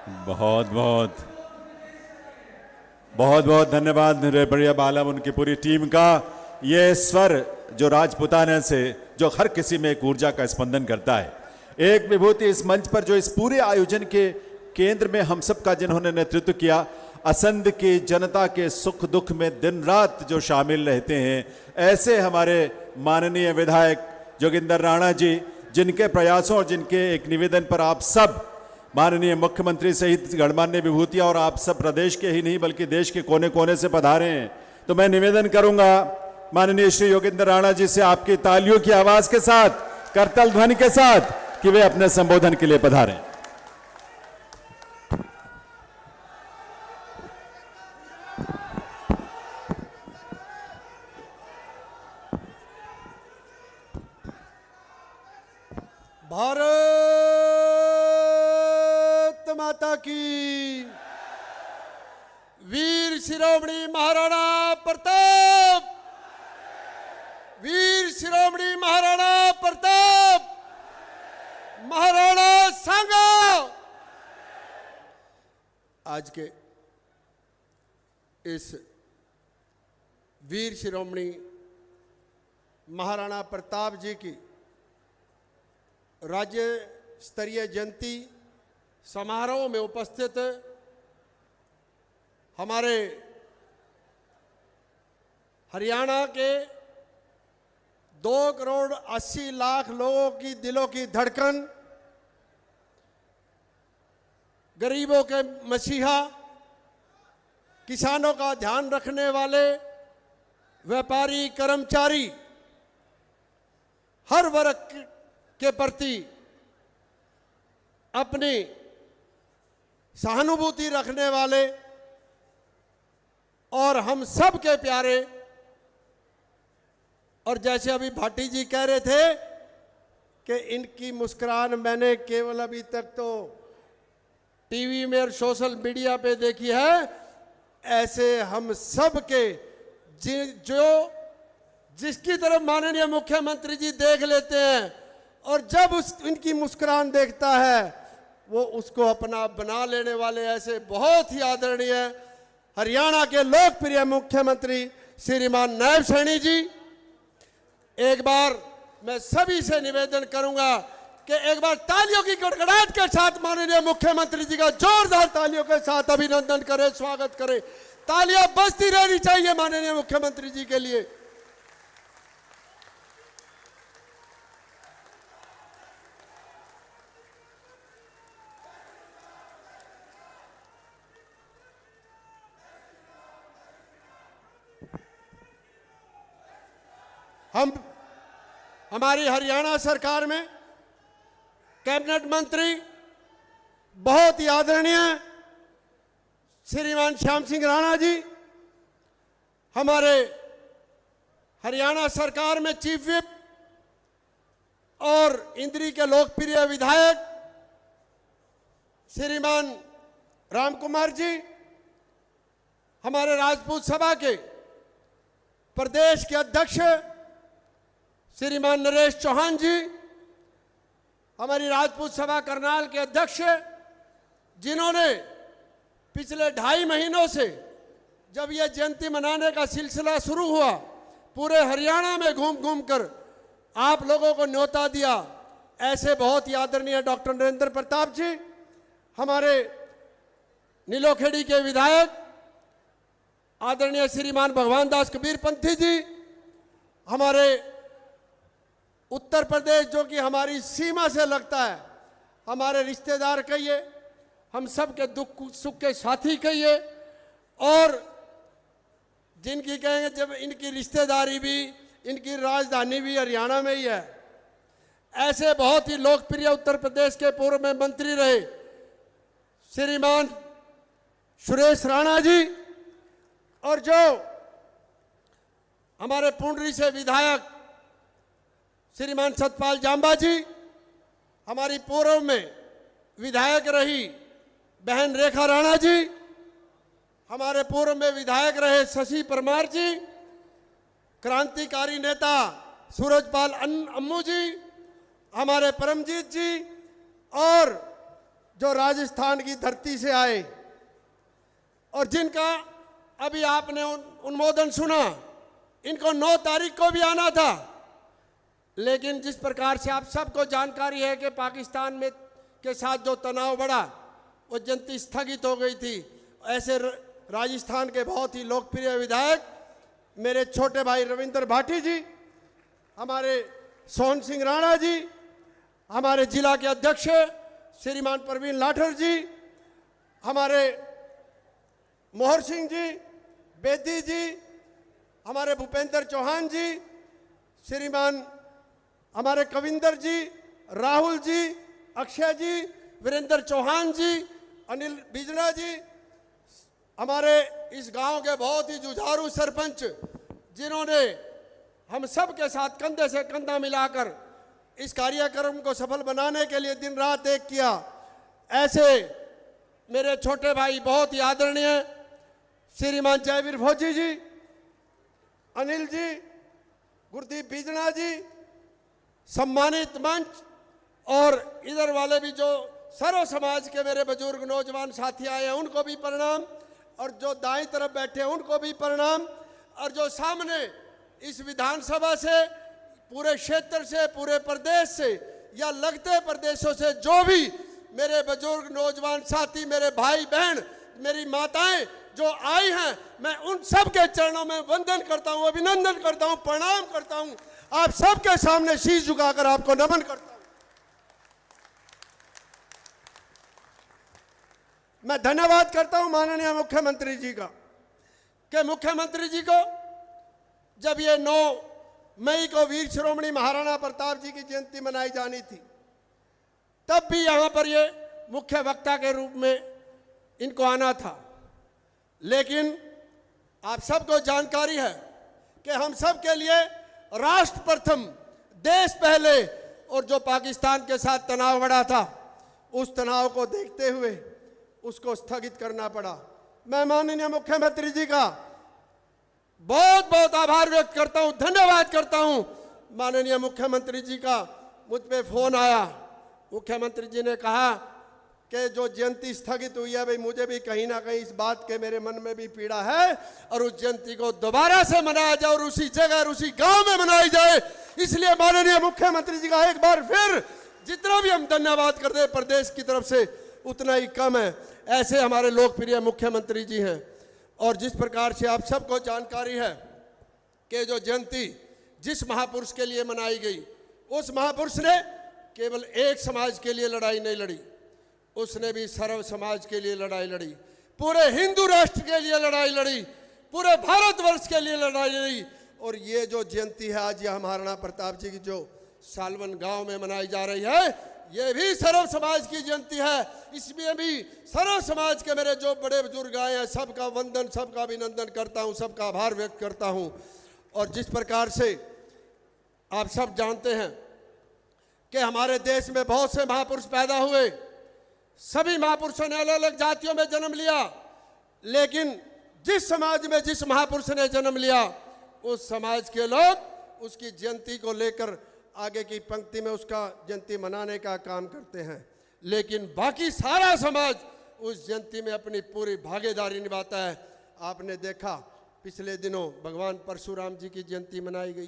बहुत बहुत बहुत बहुत धन्यवाद रेबड़िया बालम, उनकी पूरी टीम का। ये स्वर जो राजपुताना से जो हर किसी में एक ऊर्जा का स्पंदन करता है, एक विभूति इस मंच पर जो इस पूरे आयोजन के केंद्र में हम सब का जिन्होंने नेतृत्व किया, असंध की जनता के सुख दुख में दिन रात जो शामिल रहते हैं, ऐसे हमारे माननीय विधायक जोगिंदर राणा जी, जिनके प्रयासों और जिनके एक निवेदन पर आप सब माननीय मुख्यमंत्री सहित गणमान्य विभूतियां और आप सब प्रदेश के ही नहीं बल्कि देश के कोने कोने से पधारे हैं। तो मैं निवेदन करूंगा माननीय श्री योगेंद्र राणा जी से आपकी तालियों की आवाज के साथ, करतल ध्वनि के साथ, कि वे अपने संबोधन के लिए पधारें। भारत माता की, वीर शिरोमणि महाराणा प्रताप, वीर शिरोमणि महाराणा प्रताप, महाराणा सांगा। आज के इस वीर शिरोमणि महाराणा प्रताप जी की राज्य स्तरीय जयंती समारोह में उपस्थित हमारे हरियाणा के 2,80,00,000 लोगों की दिलों की धड़कन, गरीबों के मसीहा, किसानों का ध्यान रखने वाले, व्यापारी, कर्मचारी, हर वर्ग के प्रति अपनी सहानुभूति रखने वाले और हम सब के प्यारे, और जैसे अभी भाटी जी कह रहे थे कि इनकी मुस्कुराहट मैंने केवल अभी तक तो टीवी में और सोशल मीडिया पे देखी है, ऐसे हम सब के जिसकी तरफ माननीय मुख्यमंत्री जी देख लेते हैं और जब इनकी मुस्कुराहट देखता है वो उसको अपना बना लेने वाले ऐसे बहुत ही आदरणीय हरियाणा के लोकप्रिय मुख्यमंत्री श्रीमान नायब सैनी जी। एक बार मैं सभी से निवेदन करूंगा कि एक बार तालियों की गड़गड़ाहट के साथ माननीय मुख्यमंत्री जी का जोरदार तालियों के साथ अभिनंदन करें, स्वागत करें। तालियां बजती रहनी चाहिए माननीय मुख्यमंत्री जी के लिए। हमारी हरियाणा सरकार में कैबिनेट मंत्री बहुत ही आदरणीय श्रीमान श्याम सिंह राणा जी, हमारे हरियाणा सरकार में चीफ विप और इंद्री के लोकप्रिय विधायक श्रीमान राम कुमार जी, हमारे राजपूत सभा के प्रदेश के अध्यक्ष श्रीमान नरेश चौहान जी, हमारी राजपूत सभा करनाल के अध्यक्ष, जिन्होंने पिछले 2.5 महीनों से जब यह जयंती मनाने का सिलसिला शुरू हुआ पूरे हरियाणा में घूम घूम कर आप लोगों को न्योता दिया, ऐसे बहुत ही आदरणीय डॉक्टर नरेंद्र प्रताप जी, हमारे नीलोखेड़ी के विधायक आदरणीय श्रीमान भगवान दास कबीर पंथी जी, हमारे उत्तर प्रदेश जो कि हमारी सीमा से लगता है, हमारे रिश्तेदार कहिए, हम सब के दुख सुख के साथी कहिए, और जिनकी कहेंगे जब इनकी रिश्तेदारी भी, इनकी राजधानी भी हरियाणा में ही है, ऐसे बहुत ही लोकप्रिय उत्तर प्रदेश के पूर्व में मंत्री रहे श्रीमान सुरेश राणा जी, और जो हमारे पुंडरी से विधायक श्रीमान सतपाल जांबा जी, हमारी पूर्व में विधायक रही बहन रेखा राणा जी, हमारे पूर्व में विधायक रहे शशि परमार जी, क्रांतिकारी नेता सूरजपाल अम्मू जी, हमारे परमजीत जी, और जो राजस्थान की धरती से आए और जिनका अभी आपने अनुमोदन सुना, इनको 9 तारीख को भी आना था, लेकिन जिस प्रकार से आप सबको जानकारी है कि पाकिस्तान में के साथ जो तनाव बढ़ा, वो जयंती स्थगित हो गई थी। ऐसे राजस्थान के बहुत ही लोकप्रिय विधायक मेरे छोटे भाई रविंद्र भाटी जी, हमारे सोहन सिंह राणा जी, हमारे जिला के अध्यक्ष श्रीमान प्रवीण लाठर जी, हमारे मोहर सिंह जी, बेदी जी, हमारे भूपेंद्र चौहान जी, श्रीमान हमारे कविंदर जी, राहुल जी, अक्षय जी, वीरेंद्र चौहान जी, अनिल बिजना जी, हमारे इस गांव के बहुत ही जुझारू सरपंच जिन्होंने हम सब के साथ कंधे से कंधा मिलाकर इस कार्यक्रम को सफल बनाने के लिए दिन रात एक किया। ऐसे मेरे छोटे भाई बहुत ही आदरणीय श्रीमान जयवीर भोजी जी, अनिल जी, गुरदीप बिजना जी, सम्मानित मंच और इधर वाले भी जो सर्व समाज के मेरे बुजुर्ग नौजवान साथी आए हैं उनको भी प्रणाम, और जो दाईं तरफ बैठे हैं उनको भी प्रणाम, और जो सामने इस विधानसभा से, पूरे क्षेत्र से, पूरे प्रदेश से या लगते प्रदेशों से जो भी मेरे बुजुर्ग नौजवान साथी, मेरे भाई बहन, मेरी माताएं जो आई हैं, मैं उन सब के चरणों में वंदन करता हूं, अभिनंदन करता हूं, प्रणाम करता हूं। आप सबके सामने शीश झुकाकर आपको नमन करता हूं। मैं धन्यवाद करता हूं माननीय मुख्यमंत्री जी का, कि मुख्यमंत्री जी को जब ये 9 मई को वीर शिरोमणि महाराणा प्रताप जी की जयंती मनाई जानी थी, तब भी यहां पर ये मुख्य वक्ता के रूप में इनको आना था। लेकिन आप सबको जानकारी है कि हम सब के लिए राष्ट्र प्रथम, देश पहले, और जो पाकिस्तान के साथ तनाव बढ़ा था, उस तनाव को देखते हुए उसको स्थगित करना पड़ा। मैं माननीय मुख्यमंत्री जी का बहुत बहुत आभार व्यक्त करता हूं, धन्यवाद करता हूं। माननीय मुख्यमंत्री जी का मुझ पे फोन आया, मुख्यमंत्री जी ने कहा कि जो जयंती स्थगित हुई है, भाई मुझे भी कहीं ना कहीं इस बात के मेरे मन में भी पीड़ा है, और उस जयंती को दोबारा से मनाया जाए और उसी जगह और उसी गांव में मनाई जाए। इसलिए माननीय मुख्यमंत्री जी का एक बार फिर जितना भी हम धन्यवाद करते हैं प्रदेश की तरफ से उतना ही कम है। ऐसे हमारे लोकप्रिय मुख्यमंत्री जी हैं। और जिस प्रकार से आप सबको जानकारी है कि जो जयंती जिस महापुरुष के लिए मनाई गई, उस महापुरुष ने केवल एक समाज के लिए लड़ाई नहीं लड़ी, उसने भी सर्व समाज के लिए लड़ाई लड़ी, पूरे हिंदू राष्ट्र के लिए लड़ाई लड़ी, पूरे भारतवर्ष के लिए लड़ाई लड़ी। और ये जो जयंती है आज यह महाराणा प्रताप जी की जो सालवन गांव में मनाई जा रही है, ये भी सर्व समाज की जयंती है। इसमें भी सर्व समाज के मेरे जो बड़े बुजुर्ग आए हैं, सबका वंदन, सबका अभिनंदन करता हूं, सबका आभार व्यक्त करता हूं। और जिस प्रकार से आप सब जानते हैं कि हमारे देश में बहुत से महापुरुष पैदा हुए, सभी महापुरुषों ने अलग अलग जातियों में जन्म लिया, लेकिन जिस समाज में जिस महापुरुष ने जन्म लिया, उस समाज के लोग उसकी जयंती को लेकर आगे की पंक्ति में उसका जयंती मनाने का काम करते हैं। लेकिन बाकी सारा समाज उस जयंती में अपनी पूरी भागीदारी निभाता है। आपने देखा पिछले दिनों भगवान परशुराम जी की जयंती मनाई गई।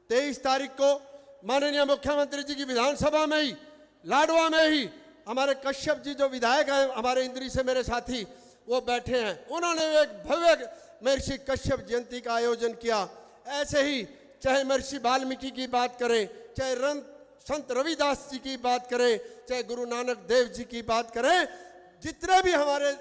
23 तारीख को माननीय मुख्यमंत्री जी की विधानसभा में ही, लाडवा में ही, हमारे कश्यप जी जो विधायक हैं, हमारे इंद्री से मेरे साथी, वो बैठे हैं, उन्होंने एक भव्य महर्षि कश्यप जयंती का आयोजन किया। ऐसे ही चाहे महर्षि वाल्मीकि की बात करें, चाहे संत रविदास जी की बात करें, चाहे गुरु नानक देव जी की बात करें, जितने भी हमारे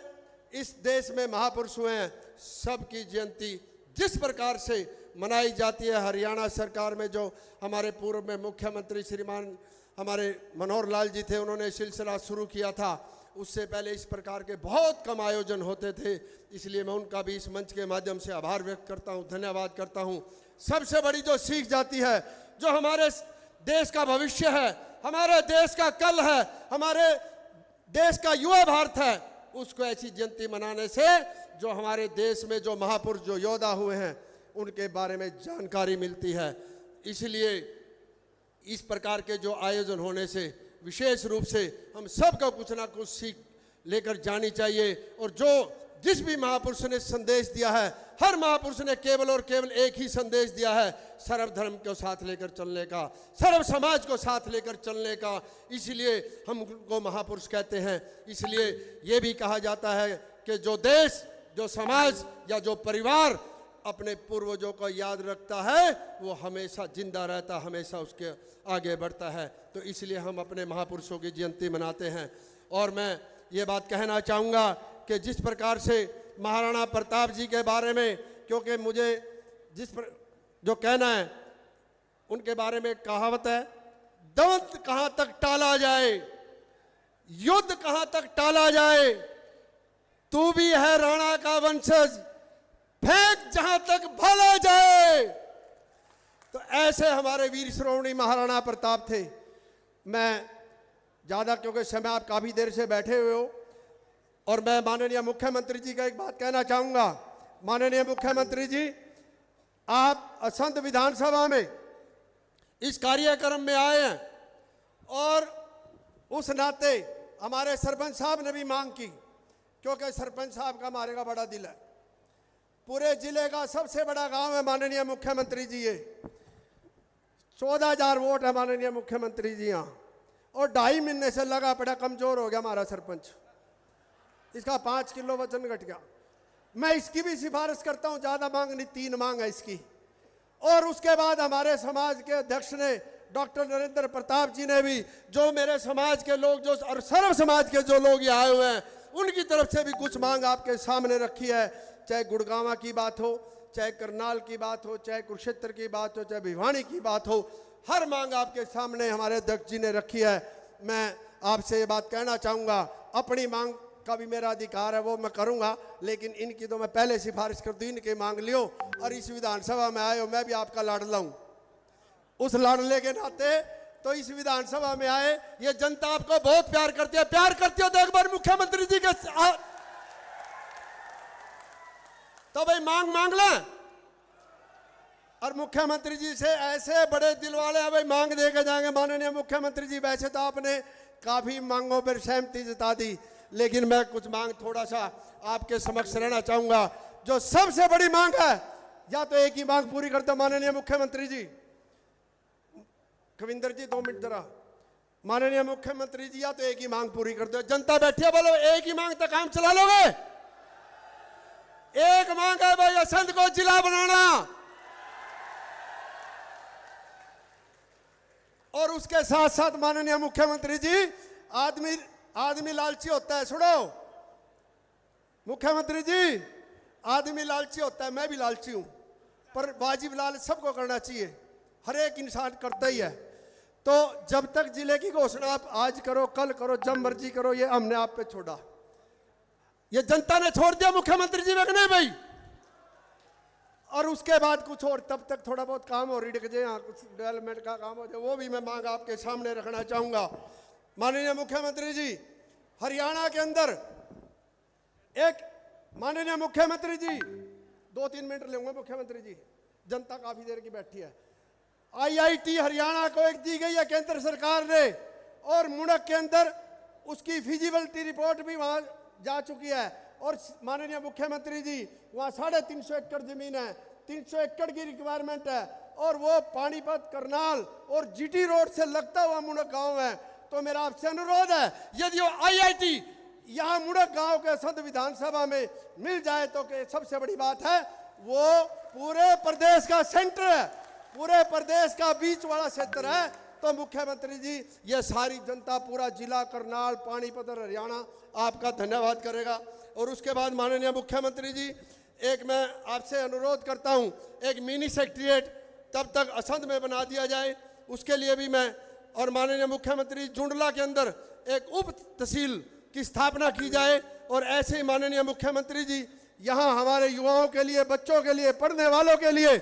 इस देश में महापुरुष हुए हैं, सबकी जयंती जिस प्रकार से मनाई जाती है। हरियाणा सरकार में जो हमारे पूर्व में मुख्यमंत्री श्रीमान हमारे मनोहर लाल जी थे, उन्होंने सिलसिला शुरू किया था। उससे पहले इस प्रकार के बहुत कम आयोजन होते थे, इसलिए मैं उनका भी इस मंच के माध्यम से आभार व्यक्त करता हूं, धन्यवाद करता हूं। सबसे बड़ी जो सीख जाती है, जो हमारे देश का भविष्य है, हमारे देश का कल है, हमारे देश का युवा भारत है, उसको ऐसी जयंती मनाने से जो हमारे देश में जो महापुरुष जो योद्धा हुए हैं उनके बारे में जानकारी मिलती है। इसलिए इस प्रकार के जो आयोजन होने से विशेष रूप से हम सबको कुछ ना कुछ सीख लेकर जानी चाहिए। और जो जिस भी महापुरुष ने संदेश दिया है, हर महापुरुष ने केवल और केवल एक ही संदेश दिया है, सर्वधर्म को साथ लेकर चलने का, सर्व समाज को साथ लेकर चलने का। इसलिए हम उनको महापुरुष कहते हैं। इसलिए ये भी कहा जाता है कि जो देश, जो समाज या जो परिवार अपने पूर्वजों को याद रखता है वो हमेशा जिंदा रहता, हमेशा उसके आगे बढ़ता है। तो इसलिए हम अपने महापुरुषों की जयंती मनाते हैं। और मैं ये बात कहना चाहूँगा कि जिस प्रकार से महाराणा प्रताप जी के बारे में, क्योंकि मुझे जो कहना है उनके बारे में कहावत है, दंत कहाँ तक टाला जाए, युद्ध कहाँ तक टाला जाए, तू भी है राणा का वंशज, फेंक जहां तक भाला जाए। तो ऐसे हमारे वीर श्रोमणी महाराणा प्रताप थे। मैं ज़्यादा, क्योंकि समय आप काफ़ी देर से बैठे हुए हो, और मैं माननीय मुख्यमंत्री जी का एक बात कहना चाहूँगा। माननीय मुख्यमंत्री जी, आप असंध विधानसभा में इस कार्यक्रम में आए हैं, और उस नाते हमारे सरपंच साहब ने भी मांग की, क्योंकि सरपंच साहब का हमारे का बड़ा दिल है। पूरे जिले का सबसे बड़ा गांव है माननीय मुख्यमंत्री जी, ये 14,000 वोट है माननीय मुख्यमंत्री जी यहाँ, और 2.5 महीने से लगा पड़ा, कमजोर हो गया हमारा सरपंच, इसका 5 किलो वजन घट गया। मैं इसकी भी सिफारिश करता हूँ, ज़्यादा मांग नहीं, 3 मांग है इसकी। और उसके बाद हमारे समाज के अध्यक्ष ने, डॉक्टर नरेंद्र प्रताप जी ने भी, जो मेरे समाज के लोग जो और सर्व समाज के जो लोग यहाँ आए हुए हैं, उनकी तरफ से भी कुछ मांग आपके सामने रखी है। चाहे गुड़गांवा की बात हो, चाहे करनाल की बात हो, चाहे कुरुक्षेत्र की बात हो, चाहे भिवानी की बात हो, हर मांग आपके सामने हमारे अध्यक्ष जी ने रखी है। मैं आपसे ये बात कहना चाहूँगा, अपनी मांग का भी मेरा अधिकार है, वो मैं करूँगा, लेकिन इनकी तो मैं पहले सिफारिश कर दूँ, इनकी मांग लियो। और इस विधानसभा में आए हो, मैं भी आपका लाडला हूँ, उस लाडले के नाते तो इस विधानसभा में आए। ये जनता आपको बहुत प्यार करती है, प्यार करती हो तो एक बार मुख्यमंत्री जी के तो भाई मांग लें। और मुख्यमंत्री जी से ऐसे बड़े दिल वाले हैं, भाई मांग दे के जाएंगे। माननीय मुख्यमंत्री जी, वैसे तो आपने काफी मांगों पर सहमति जता दी, लेकिन मैं कुछ मांग थोड़ा सा आपके समक्ष रहना चाहूंगा। जो सबसे बड़ी मांग है, या तो एक ही मांग पूरी करते माननीय मुख्यमंत्री जी। कविंदर जी 2 मिनट जरा। माननीय मुख्यमंत्री जी, या तो एक ही मांग पूरी कर दो। जनता बैठी है, बोलो एक ही मांग तक काम चला लोगे? एक मांग है भाई, असंध को जिला बनाना। और उसके साथ साथ माननीय मुख्यमंत्री जी, आदमी लालची होता है, सुनो मुख्यमंत्री जी, आदमी लालची होता है, मैं भी लालची हूं, पर वाजिब लालच सबको करना चाहिए, हर एक इंसान करता ही है। तो जब तक जिले की घोषणा आप आज करो, कल करो, जब मर्जी करो, ये हमने आप पे छोड़ा, ये जनता ने छोड़ दिया मुख्यमंत्री जी नहीं भाई। और उसके बाद कुछ और, तब तक थोड़ा बहुत काम हो रिड़क जाए, यहाँ कुछ डेवलपमेंट का काम हो जाए, वो भी मैं मांग आपके सामने रखना चाहूँगा। माननीय मुख्यमंत्री जी, हरियाणा के अंदर एक, माननीय मुख्यमंत्री जी 2-3 मिनट लेंगे मुख्यमंत्री जी, जनता काफ़ी देर की बैठी है। IIT हरियाणा को एक दी गई है केंद्र सरकार ने, और मुड़क के अंदर उसकी फिजिबिलिटी रिपोर्ट भी वहाँ जा चुकी है। और माननीय मुख्यमंत्री जी, वहाँ 350 एकड़ जमीन है, 300 एकड़ की रिक्वायरमेंट है, और वो पानीपत, करनाल और GT रोड से लगता हुआ मुड़क गांव है। तो मेरा आपसे अनुरोध है, यदि वो IIT यहाँ मुड़क गांव के संत विधानसभा में मिल जाए तो सबसे बड़ी बात है, वो पूरे प्रदेश का सेंटर है, पूरे प्रदेश का बीच वाला क्षेत्र है। तो मुख्यमंत्री जी, ये सारी जनता, पूरा जिला करनाल, पानीपत और हरियाणा आपका धन्यवाद करेगा। और उसके बाद माननीय मुख्यमंत्री जी, एक मैं आपसे अनुरोध करता हूं, एक मिनी सेक्रेटेरिएट तब तक असंध में बना दिया जाए, उसके लिए भी मैं, और माननीय मुख्यमंत्री, जुंडला के अंदर एक उप तहसील की स्थापना की जाए। और ऐसे ही माननीय मुख्यमंत्री जी, यहाँ हमारे युवाओं के लिए, बच्चों के लिए, पढ़ने वालों के लिए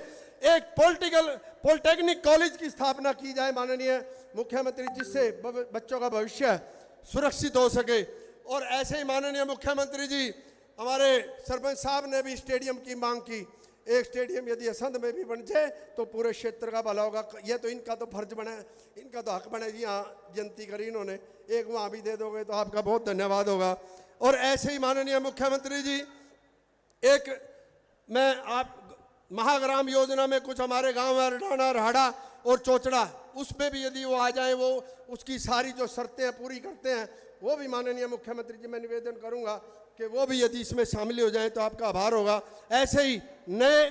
एक पॉलिटेक्निक कॉलेज की स्थापना की जाए माननीय मुख्यमंत्री, जिससे बच्चों का भविष्य सुरक्षित हो सके। और ऐसे ही माननीय मुख्यमंत्री जी, हमारे सरपंच साहब ने भी स्टेडियम की मांग की, एक स्टेडियम यदि असंध में भी बन जाए तो पूरे क्षेत्र का भला होगा। ये तो इनका तो फर्ज बना है, इनका तो हक बना है जी। हाँ, जयंती करी इन्होंने, एक वहाँ भी दे दोगे तो आपका बहुत धन्यवाद होगा। और ऐसे ही माननीय मुख्यमंत्री जी, एक मैं आप महाग्राम योजना में कुछ हमारे गांव में अरडाना, राड़ा और चोचड़ा, उसमें भी यदि वो आ जाए, वो उसकी सारी जो शर्तें पूरी करते हैं, वो भी माननीय मुख्यमंत्री जी मैं निवेदन करूंगा कि वो भी यदि इसमें शामिल हो जाए तो आपका आभार होगा। ऐसे ही नए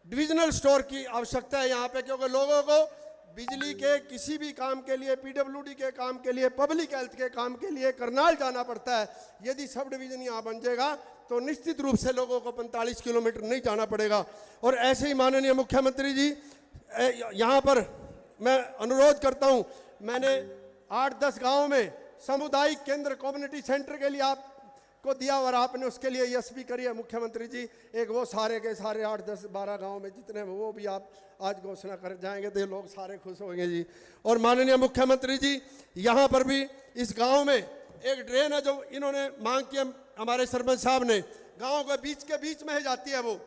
डिविजनल स्टोर की आवश्यकता है यहाँ पे, क्योंकि लोगों को बिजली के किसी भी काम के लिए, पीडब्ल्यूडी के काम के लिए, पब्लिक हेल्थ के काम के लिए करनाल जाना पड़ता है। यदि सब डिवीजन यहाँ बन जाएगा तो निश्चित रूप से लोगों को 45 किलोमीटर नहीं जाना पड़ेगा। और ऐसे ही माननीय मुख्यमंत्री जी, यहाँ पर मैं अनुरोध करता हूँ, मैंने 8-10 गाँव में सामुदायिक केंद्र, कम्युनिटी सेंटर के लिए आपको दिया और आपने उसके लिए यश भी करी है मुख्यमंत्री जी। एक वो सारे के सारे 8-10-12 गाँव में जितने वो भी आप आज घोषणा कर जाएंगे तो ये लोग सारे खुश होंगे जी। और माननीय मुख्यमंत्री जी, यहाँ पर भी इस गाँव में एक ड्रेन है जो इन्होंने मांग की, हमारे सरपंच साहब ने, गाँव के बीच में ही जाती है वो,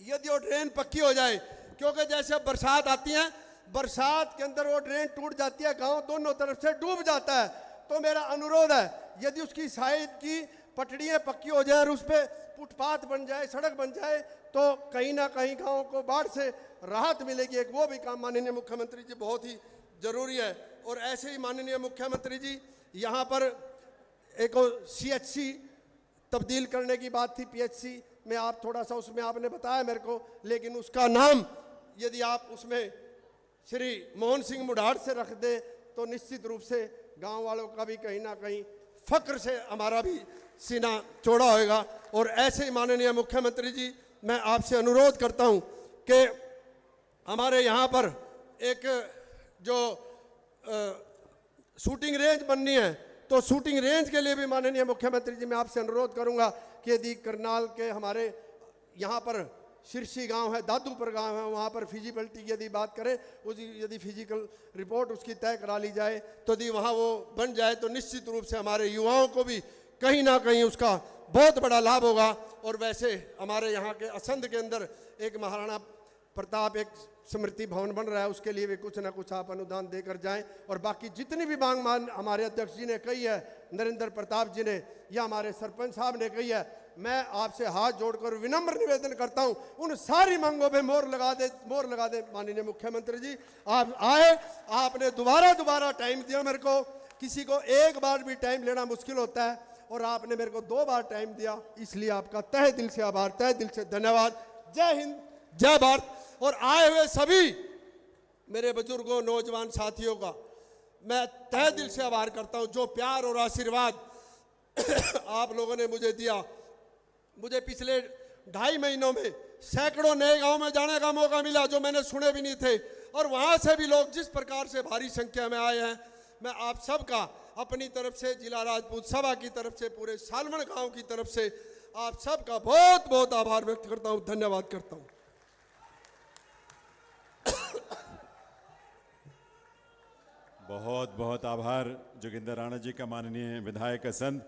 यदि वो ड्रेन पक्की हो जाए, क्योंकि जैसे अब बरसात आती है, बरसात के अंदर वो ड्रेन टूट जाती है, गांव दोनों तरफ से डूब जाता है। तो मेरा अनुरोध है, यदि उसकी साइड की पटड़ियाँ पक्की हो जाए और उस पर फुटपाथ बन जाए, सड़क बन जाए, तो कहीं ना कहीं गांव को बाढ़ से राहत मिलेगी। एक वो भी काम माननीय मुख्यमंत्री जी बहुत ही जरूरी है। और ऐसे ही माननीय मुख्यमंत्री जी, यहाँ पर एक CHC तब्दील करने की बात थी, PHC में आप थोड़ा सा उसमें आपने बताया मेरे को, लेकिन उसका नाम यदि आप उसमें श्री मोहन सिंह मुढ़ाड़ से रख दे तो निश्चित रूप से गांव वालों का भी कहीं ना कहीं फक्र से हमारा भी सीना चौड़ा होएगा। और ऐसे ही माननीय मुख्यमंत्री जी, मैं आपसे अनुरोध करता हूं कि हमारे यहाँ पर एक जो शूटिंग रेंज बननी है, तो शूटिंग रेंज के लिए भी माननीय मुख्यमंत्री जी मैं आपसे अनुरोध करूंगा कि यदि करनाल के हमारे यहाँ पर शिरसी गांव है, दादूपुर गांव है, वहाँ पर फिजिबिलिटी की यदि बात करें, उसकी यदि फिजिकल रिपोर्ट उसकी तय करा ली जाए, तो यदि वहाँ वो बन जाए तो निश्चित रूप से हमारे युवाओं को भी कहीं ना कहीं उसका बहुत बड़ा लाभ होगा। और वैसे हमारे यहाँ के असंध के अंदर एक महाराणा प्रताप एक स्मृति भवन बन रहा है, उसके लिए भी कुछ ना कुछ आप अनुदान देकर जाएं। और बाकी जितनी भी मांग हमारे अध्यक्ष जी ने कही है, नरेंद्र प्रताप जी ने या हमारे सरपंच साहब ने कही है, मैं आपसे हाथ जोड़कर विनम्र निवेदन करता हूं, उन सारी मांगों पे मोहर लगा दे माननीय मुख्यमंत्री जी। आप आए, आपने दोबारा टाइम दिया मेरे को, किसी को एक बार भी टाइम लेना मुश्किल होता है, और आपने मेरे को 2 बार टाइम दिया, इसलिए आपका तहे दिल से आभार, तहे दिल से धन्यवाद। जय हिंद, जय भारत। और आए हुए सभी मेरे बुजुर्गों, नौजवान साथियों का मैं तहे दिल से आभार करता हूं, जो प्यार और आशीर्वाद आप लोगों ने मुझे दिया। मुझे पिछले 2.5 महीनों में सैकड़ों नए गांव में जाने का मौका मिला जो मैंने सुने भी नहीं थे, और वहां से भी लोग जिस प्रकार से भारी संख्या में आए हैं, मैं आप सबका अपनी तरफ से, जिला राजपूत सभा की तरफ से, पूरे सालमन गांव की तरफ से आप सबका बहुत बहुत आभार व्यक्त करता हूं, धन्यवाद करता हूं। बहुत बहुत आभार जोगिंदर राणा जी का, माननीय विधायक असंध,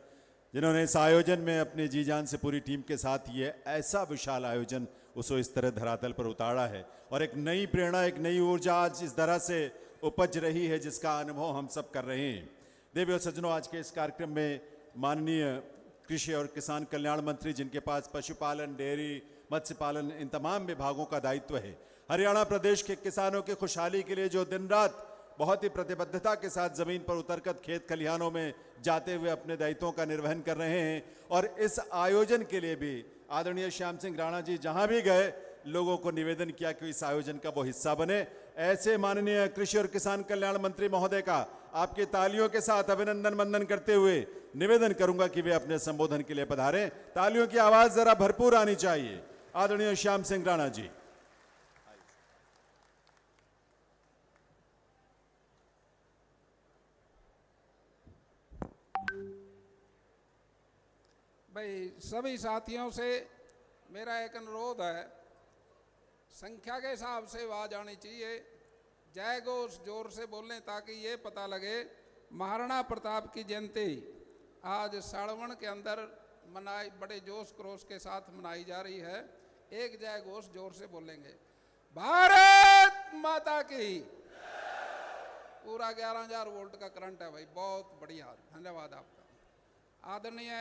जिन्होंने इस आयोजन में अपनी जी जान से पूरी टीम के साथ ये ऐसा विशाल आयोजन उसको इस तरह धरातल पर उतारा है। और एक नई प्रेरणा, एक नई ऊर्जा आज इस तरह से उपज रही है, जिसका अनुभव हम सब कर रहे हैं। देवी और सज्जनों, आज के इस कार्यक्रम में माननीय कृषि और किसान कल्याण मंत्री, जिनके पास पशुपालन, डेयरी, मत्स्य पालन, इन तमाम विभागों का दायित्व है, हरियाणा प्रदेश के किसानों की खुशहाली के लिए जो दिन रात बहुत ही प्रतिबद्धता के साथ जमीन पर उतरकर खेत खलिहानों में जाते हुए अपने दायित्वों का निर्वहन कर रहे हैं। और इस आयोजन के लिए भी आदरणीय श्याम सिंह राणा जी जहां भी गए, लोगों को निवेदन किया कि इस आयोजन का वो हिस्सा बने। ऐसे माननीय कृषि और किसान कल्याण मंत्री महोदय का आपकी तालियों के साथ अभिनंदन वंदन करते हुए निवेदन करूंगा कि वे अपने संबोधन के लिए पधारें। तालियों की आवाज जरा भरपूर आनी चाहिए। आदरणीय श्याम सिंह राणा जी। भाई, सभी साथियों से मेरा एक अनुरोध है, संख्या के हिसाब से आवाज आनी चाहिए, जय घोष जोर से बोलें ताकि ये पता लगे महाराणा प्रताप की जयंती आज साड़वण के अंदर बड़े जोश क्रोश के साथ मनाई जा रही है। एक जय घोष जोर से बोलेंगे, भारत माता की। पूरा 11,000 वोल्ट का करंट है भाई, बहुत बढ़िया, धन्यवाद आपका। आदरणीय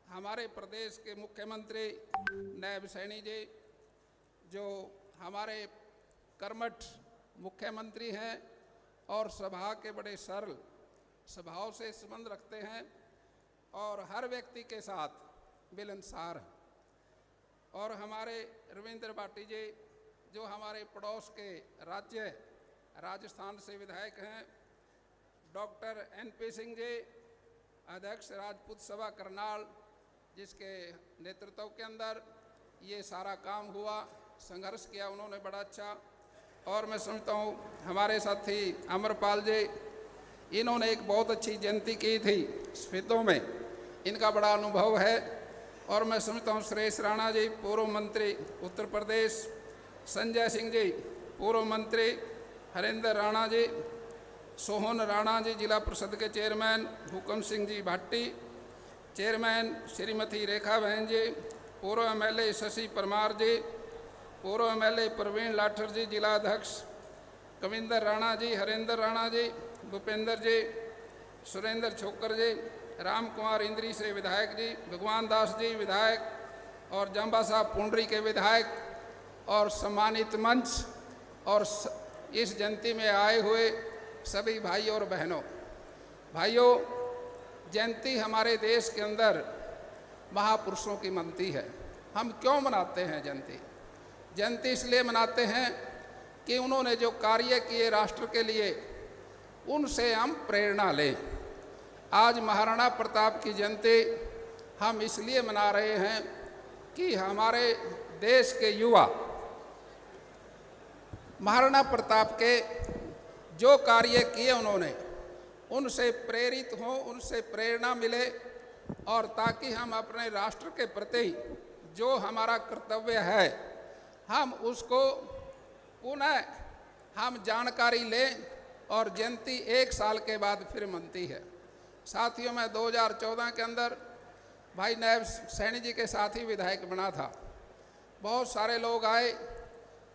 हमारे प्रदेश के मुख्यमंत्री नायब सैनी जी, जो हमारे कर्मठ मुख्यमंत्री हैं और सभा के बड़े सरल स्वभाव से संबंध रखते हैं और हर व्यक्ति के साथ मिलनसार हैं। और हमारे रविंद्र भाटी जी, जो हमारे पड़ोस के राज्य राजस्थान से विधायक हैं, डॉक्टर NP सिंह जी, अध्यक्ष राजपूत सभा करनाल, जिसके नेतृत्व के अंदर ये सारा काम हुआ, संघर्ष किया उन्होंने बड़ा अच्छा। और मैं समझता हूँ हमारे साथी अमरपाल जी, इन्होंने एक बहुत अच्छी जयंती की थी स्फीतों में, इनका बड़ा अनुभव है। और मैं समझता हूँ सुरेश राणा जी, पूर्व मंत्री उत्तर प्रदेश, संजय सिंह जी, पूर्व मंत्री, हरेंद्र राणा जी, सोहन राणा जी, जिला परिषद के चेयरमैन, हुकम सिंह जी भाटी, चेयरमैन श्रीमती रेखा बहन जी, पूर्व MLA शशि परमार जी, पूर्व MLA प्रवीण लाठर जी, जिला अध्यक्ष कविंदर राणा जी, हरेंद्र राणा जी, भूपेंद्र जी, सुरेंद्र छोकर जी, राम कुमार इंद्री से विधायक जी, भगवान दास जी विधायक, और जम्बा साहब पुंडरी के विधायक, और सम्मानित मंच, और इस जयंती में आए हुए सभी भाई और बहनों। भाइयों, जयंती हमारे देश के अंदर महापुरुषों की मनती है। हम क्यों मनाते हैं जयंती? जयंती इसलिए मनाते हैं कि उन्होंने जो कार्य किए राष्ट्र के लिए, उनसे हम प्रेरणा लें। आज महाराणा प्रताप की जयंती हम इसलिए मना रहे हैं कि हमारे देश के युवा महाराणा प्रताप के जो कार्य किए उन्होंने, उनसे प्रेरित हों, उनसे प्रेरणा मिले, और ताकि हम अपने राष्ट्र के प्रति जो हमारा कर्तव्य है हम उसको पुनः हम जानकारी लें। और जयंती 1 साल के बाद फिर मनती है। साथियों, मैं 2014 के अंदर भाई नायब सैनी जी के साथ ही विधायक बना था। बहुत सारे लोग आए,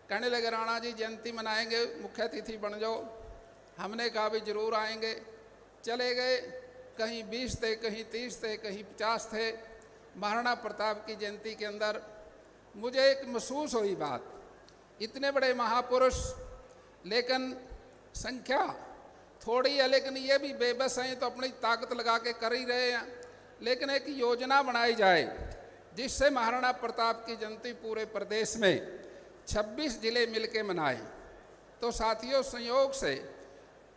कहने लगे राणा जी जयंती मनाएंगे, मुख्य अतिथि बन जाओ। हमने कहा भी जरूर आएंगे। चले गए, कहीं 20 थे, कहीं 30 थे, कहीं 50 थे। महाराणा प्रताप की जयंती के अंदर मुझे एक महसूस हुई बात, इतने बड़े महापुरुष, लेकिन संख्या थोड़ी है, लेकिन ये भी बेबस हैं, तो अपनी ताकत लगा के कर ही रहे हैं। लेकिन एक योजना बनाई जाए जिससे महाराणा प्रताप की जयंती पूरे प्रदेश में 26 जिले मिलके मनाएं। तो साथियों, संयोग से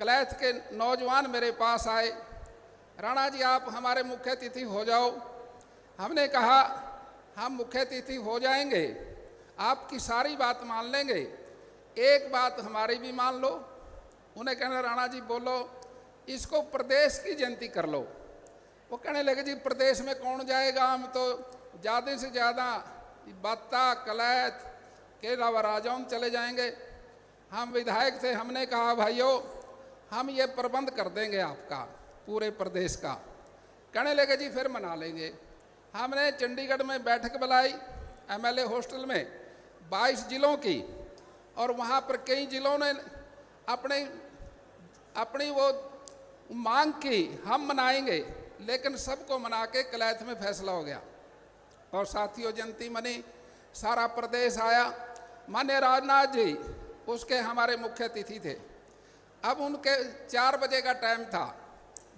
कलैथ के नौजवान मेरे पास आए, राणा जी आप हमारे मुख्य अतिथि हो जाओ। हमने कहा हम मुख्य अतिथि हो जाएंगे, आपकी सारी बात मान लेंगे, एक बात हमारी भी मान लो। उन्हें कहना राणा जी बोलो, इसको प्रदेश की जयंती कर लो। वो कहने लगे जी प्रदेश में कौन जाएगा, हम तो ज़्यादा से ज़्यादा बत्ता, कलैथ के अलावा राजौन चले जाएंगे। हम विधायक थे, हमने कहा भाइयों हम ये प्रबंध कर देंगे आपका पूरे प्रदेश का। कहने लगे जी फिर मना लेंगे। हमने चंडीगढ़ में बैठक बुलाई MLA हॉस्टल में 22 जिलों की, और वहाँ पर कई जिलों ने अपनी वो मांग की हम मनाएंगे, लेकिन सबको मना के कलैथ में फैसला हो गया। और साथियों, जयंती मनी, सारा प्रदेश आया। माननीय राजनाथ जी उसके हमारे मुख्य अतिथि थे। अब उनके 4 बजे का टाइम था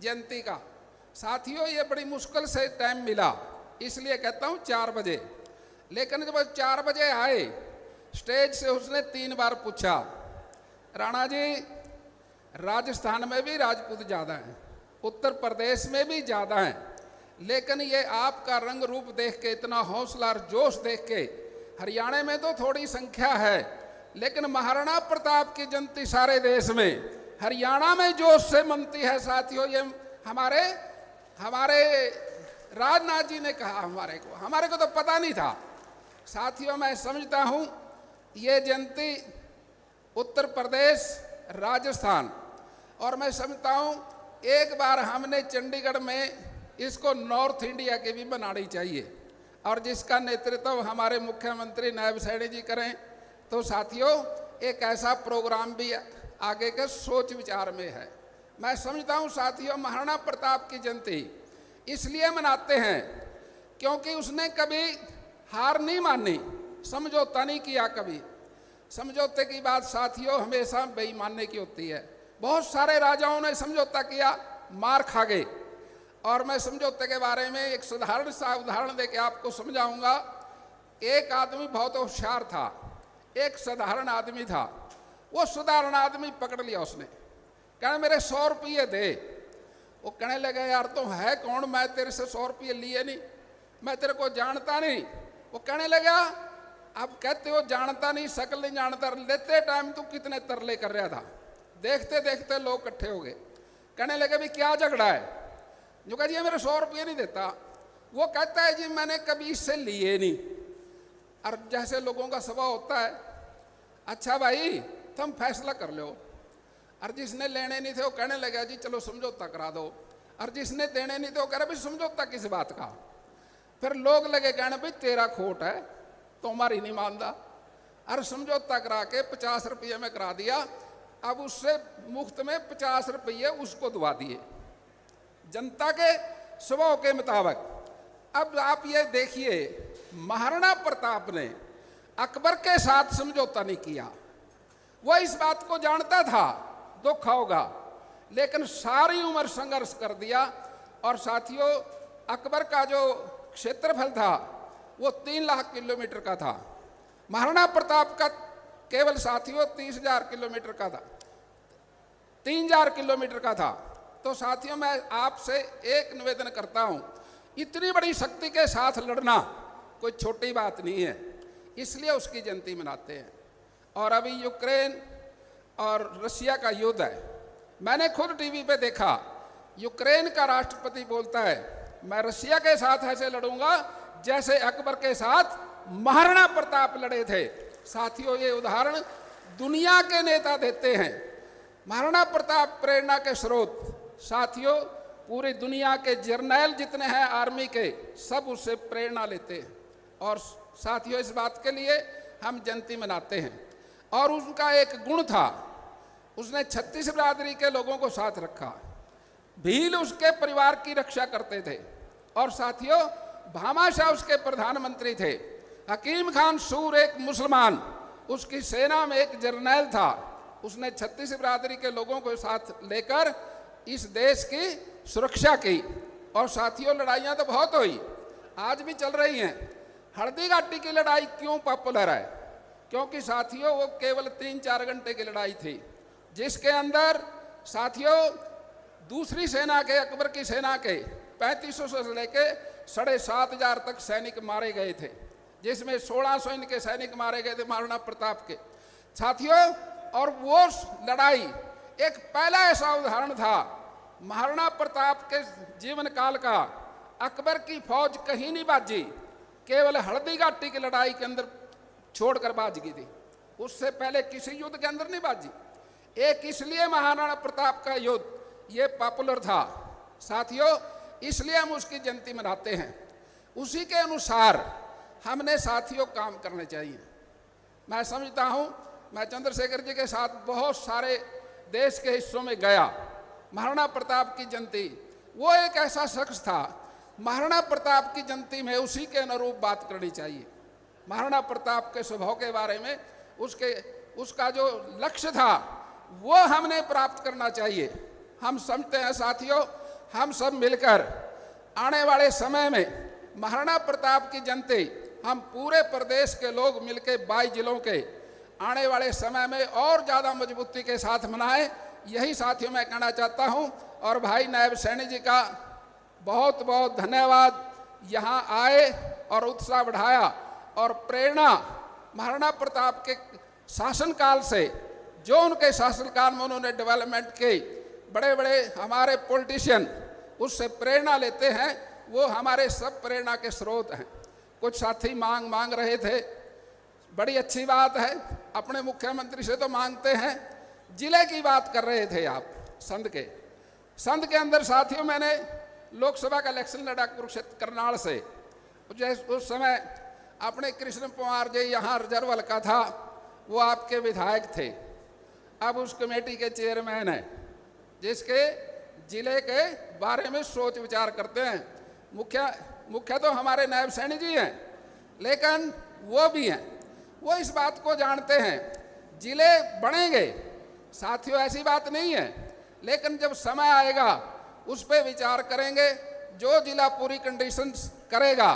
जयंती का। साथियों, ये बड़ी मुश्किल से टाइम मिला, इसलिए कहता हूँ 4 बजे। लेकिन जब 4 बजे आए, स्टेज से उसने 3 बार पूछा, राणा जी राजस्थान में भी राजपूत ज़्यादा हैं, उत्तर प्रदेश में भी ज़्यादा हैं, लेकिन ये आपका रंग रूप देख के, इतना हौसला और जोश देख के, हरियाणा में तो थोड़ी संख्या है, लेकिन महाराणा प्रताप की जयंती सारे देश में, हरियाणा में जोश से मनती है। साथियों, ये हमारे राजनाथ जी ने कहा हमारे को तो पता नहीं था। साथियों, मैं समझता हूँ ये जयंती उत्तर प्रदेश, राजस्थान, और मैं समझता हूँ एक बार हमने चंडीगढ़ में इसको नॉर्थ इंडिया के भी बनानी चाहिए। और जिसका नेतृत्व हमारे मुख्यमंत्री नायब सैनी जी करें, तो साथियों एक ऐसा प्रोग्राम भी आगे के सोच विचार में है। मैं समझता हूँ साथियों, महाराणा प्रताप की जयंती इसलिए मनाते हैं क्योंकि उसने कभी हार नहीं मानी, समझौता नहीं किया कभी। समझौते की बात साथियों हमेशा बेईमानी की होती है। बहुत सारे राजाओं ने समझौता किया, मार खा गए। और मैं समझौते के बारे में एक साधारण सा उदाहरण देके आपको समझाऊंगा। एक आदमी बहुत होशियार था, एक साधारण आदमी था। वो साधारण आदमी पकड़ लिया उसने, कहने मेरे 100 रुपये दे। वो कहने लगे यार तो है कौन, मैं तेरे से 100 रुपये लिए नहीं, मैं तेरे को जानता नहीं। वो कहने लगा अब कहते हो जानता नहीं, शक्ल नहीं जानता, लेते टाइम तू कितने तरले कर रहा था। देखते देखते लोग इकट्ठे हो गए, कहने लगे भी क्या झगड़ा है। जो कहा जी मेरे 100 रुपये नहीं देता। वो कहता है जी मैंने कभी इससे लिए नहीं। और जैसे लोगों का स्वभाव होता है, अच्छा भाई तुम फैसला कर लो। और जिसने लेने नहीं थे वो कहने लगा जी चलो समझौता करा दो। और जिसने देने नहीं थे वो कह रहा भाई समझौता किस बात का। फिर लोग लगे कहने भाई तेरा खोट है तो हमारी नहीं मानता। और समझौता करा के 50 रुपये में करा दिया। अब उससे मुफ्त में 50 रुपये उसको दबा दिए जनता के स्वभाव के मुताबिक। अब आप ये देखिए, महाराणा प्रताप ने अकबर के साथ समझौता नहीं किया। वह इस बात को जानता था दुख होगा, लेकिन सारी उम्र संघर्ष कर दिया। और साथियों अकबर का जो क्षेत्रफल था वो 3 लाख किलोमीटर का था। महाराणा प्रताप का केवल साथियों 30,000 किलोमीटर का था, 3,000 किलोमीटर का था। तो साथियों मैं आपसे एक निवेदन करता हूं, इतनी बड़ी शक्ति के साथ लड़ना कोई छोटी बात नहीं है, इसलिए उसकी जयंती मनाते हैं। और अभी यूक्रेन और रशिया का युद्ध है। मैंने खुद टीवी पे देखा, यूक्रेन का राष्ट्रपति बोलता है मैं रशिया के साथ ऐसे लड़ूंगा जैसे अकबर के साथ महाराणा प्रताप लड़े थे। साथियों ये उदाहरण दुनिया के नेता देते हैं। महाराणा प्रताप प्रेरणा के स्रोत साथियों पूरी दुनिया के जर्नैल जितने हैं आर्मी के, सब उससे प्रेरणा लेते हैं। और साथियों इस बात के लिए हम जयंती मनाते हैं। और उनका एक गुण था, उसने 36 बिरादरी के लोगों को साथ रखा। भील उसके परिवार की रक्षा करते थे। और साथियों भामाशाह उसके प्रधानमंत्री थे। हकीम खान सूर एक मुसलमान, उसकी सेना में एक जर्नैल था। उसने 36 बिरादरी के लोगों को साथ लेकर इस देश की सुरक्षा की। और साथियों लड़ाइयाँ तो बहुत हुई, आज भी चल रही हैं। हल्दी घाटी की लड़ाई क्यों पॉपुलर है? क्योंकि साथियों वो केवल 3-4 घंटे की लड़ाई थी, जिसके अंदर साथियों दूसरी सेना के, अकबर की सेना के 3500 से लेके 7,500 तक सैनिक मारे गए थे, जिसमें 1600 इनके सैनिक मारे गए थे महाराणा प्रताप के। साथियों और वो लड़ाई एक पहला ऐसा उदाहरण था महाराणा प्रताप के जीवन काल का। अकबर की फौज कहीं नहीं बाजी, केवल हल्दी घाटी की लड़ाई के अंदर छोड़कर बाज गई थी। उससे पहले किसी युद्ध के अंदर नहीं बाजी। एक इसलिए महाराणा प्रताप का युद्ध ये पॉपुलर था साथियों, इसलिए हम उसकी जयंती मनाते हैं। उसी के अनुसार हमने साथियों काम करने चाहिए। मैं समझता हूँ, मैं चंद्रशेखर जी के साथ बहुत सारे देश के हिस्सों में गया। महाराणा प्रताप की जयंती, वो एक ऐसा शख्स था, महाराणा प्रताप की जयंती में उसी के अनुरूप बात करनी चाहिए। महाराणा प्रताप के स्वभाव के बारे में, उसका जो लक्ष्य था वो हमने प्राप्त करना चाहिए। हम समझते हैं साथियों, हम सब मिलकर आने वाले समय में महाराणा प्रताप की जयंती हम पूरे प्रदेश के लोग मिलकर 22 जिलों के आने वाले समय में और ज़्यादा मजबूती के साथ मनाएं। यही साथियों मैं कहना चाहता हूं। और भाई नायब सैनी जी का बहुत बहुत धन्यवाद, यहाँ आए और उत्साह बढ़ाया और प्रेरणा महाराणा प्रताप के शासनकाल से, जो उनके शासनकाल में उन्होंने डेवलपमेंट की, बड़े बड़े हमारे पॉलिटिशियन उससे प्रेरणा लेते हैं, वो हमारे सब प्रेरणा के स्रोत हैं। कुछ साथी मांग रहे थे, बड़ी अच्छी बात है, अपने मुख्यमंत्री से तो मांगते हैं। जिले की बात कर रहे थे आप, संध के अंदर साथियों मैंने लोकसभा का इलेक्शन लड़ा कुरुक्षेत्र करनाल से, जैसे उस समय अपने कृष्ण कुमार जी यहाँ रिजर्व हल्का था, वो आपके विधायक थे, अब उस कमेटी के चेयरमैन हैं, जिसके जिले के बारे में सोच विचार करते हैं। मुख्य तो हमारे नायब सैनी जी हैं, लेकिन वो भी हैं, वो इस बात को जानते हैं जिले बढ़ेंगे साथियों, ऐसी बात नहीं है, लेकिन जब समय आएगा उस पर विचार करेंगे। जो जिला पूरी कंडीशंस करेगा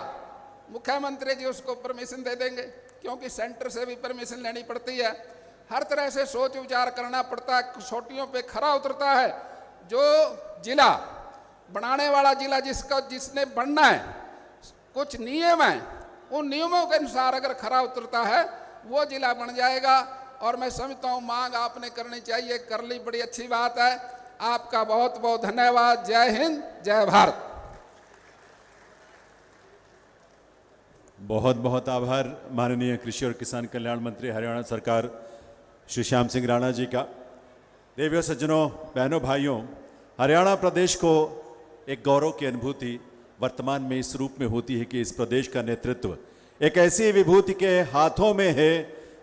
मुख्यमंत्री जी उसको परमिशन दे देंगे, क्योंकि सेंटर से भी परमिशन लेनी पड़ती है। हर तरह से सोच विचार करना पड़ता है, कसौटियों पे खरा उतरता है। जो जिला बनाने वाला जिला जिसने बनना है, कुछ नियम है, उन नियमों के अनुसार अगर खरा उतरता है वो जिला बन जाएगा। और मैं समझता हूँ मांग आपने करनी चाहिए, कर ली, बड़ी अच्छी बात है। आपका बहुत बहुत धन्यवाद। जय हिंद, जय भारत। बहुत बहुत आभार माननीय कृषि और किसान कल्याण मंत्री हरियाणा सरकार श्री श्याम सिंह राणा जी का। देवियों, सज्जनों, बहनों, भाइयों, हरियाणा प्रदेश को एक गौरव की अनुभूति वर्तमान में इस रूप में होती है कि इस प्रदेश का नेतृत्व एक ऐसी विभूति के हाथों में है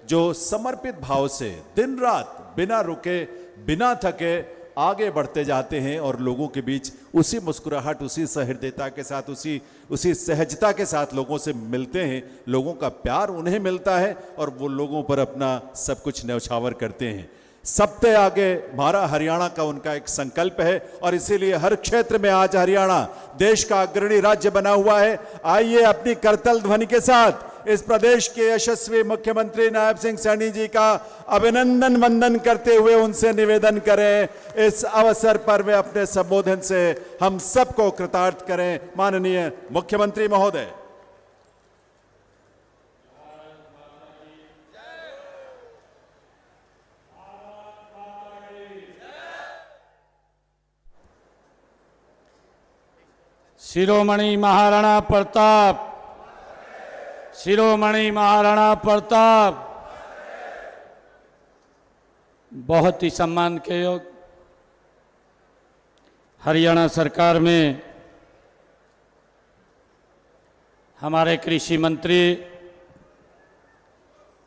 जो समर्पित भाव से दिन रात बिना रुके बिना थके आगे बढ़ते जाते हैं और लोगों के बीच उसी मुस्कुराहट, उसी सहृदयता के साथ, उसी सहजता के साथ लोगों से मिलते हैं। लोगों का प्यार उन्हें मिलता है और वो लोगों पर अपना सब कुछ न्यौछावर करते हैं। सबसे आगे हमारा हरियाणा का उनका एक संकल्प है और इसीलिए हर क्षेत्र में आज हरियाणा देश का अग्रणी राज्य बना हुआ है। आइए अपनी करतल ध्वनि के साथ इस प्रदेश के यशस्वी मुख्यमंत्री नायब सिंह सैनी जी का अभिनंदन वंदन करते हुए उनसे निवेदन करें, इस अवसर पर वे अपने संबोधन से हम सबको कृतार्थ करें। माननीय मुख्यमंत्री महोदय। शिरोमणि महाराणा प्रताप, शिरोमणि महाराणा प्रताप। बहुत ही सम्मान के योग हरियाणा सरकार में हमारे कृषि मंत्री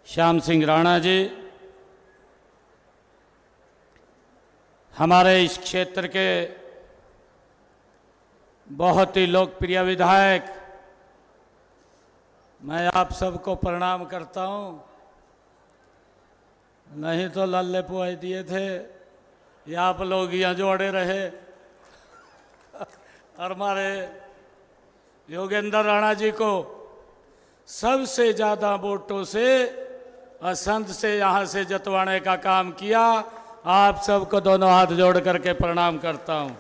श्याम सिंह राणा जी, हमारे इस क्षेत्र के बहुत ही लोकप्रिय विधायक, मैं आप सबको प्रणाम करता हूं। नहीं तो लल्ले पुआई दिए थे, ये आप लोग यहाँ जोड़े रहे। और हमारे योगेंद्र राणा जी को सबसे ज़्यादा वोटों से असंत से यहाँ से जतवाने का काम किया। आप सबको दोनों हाथ जोड़ करके प्रणाम करता हूँ।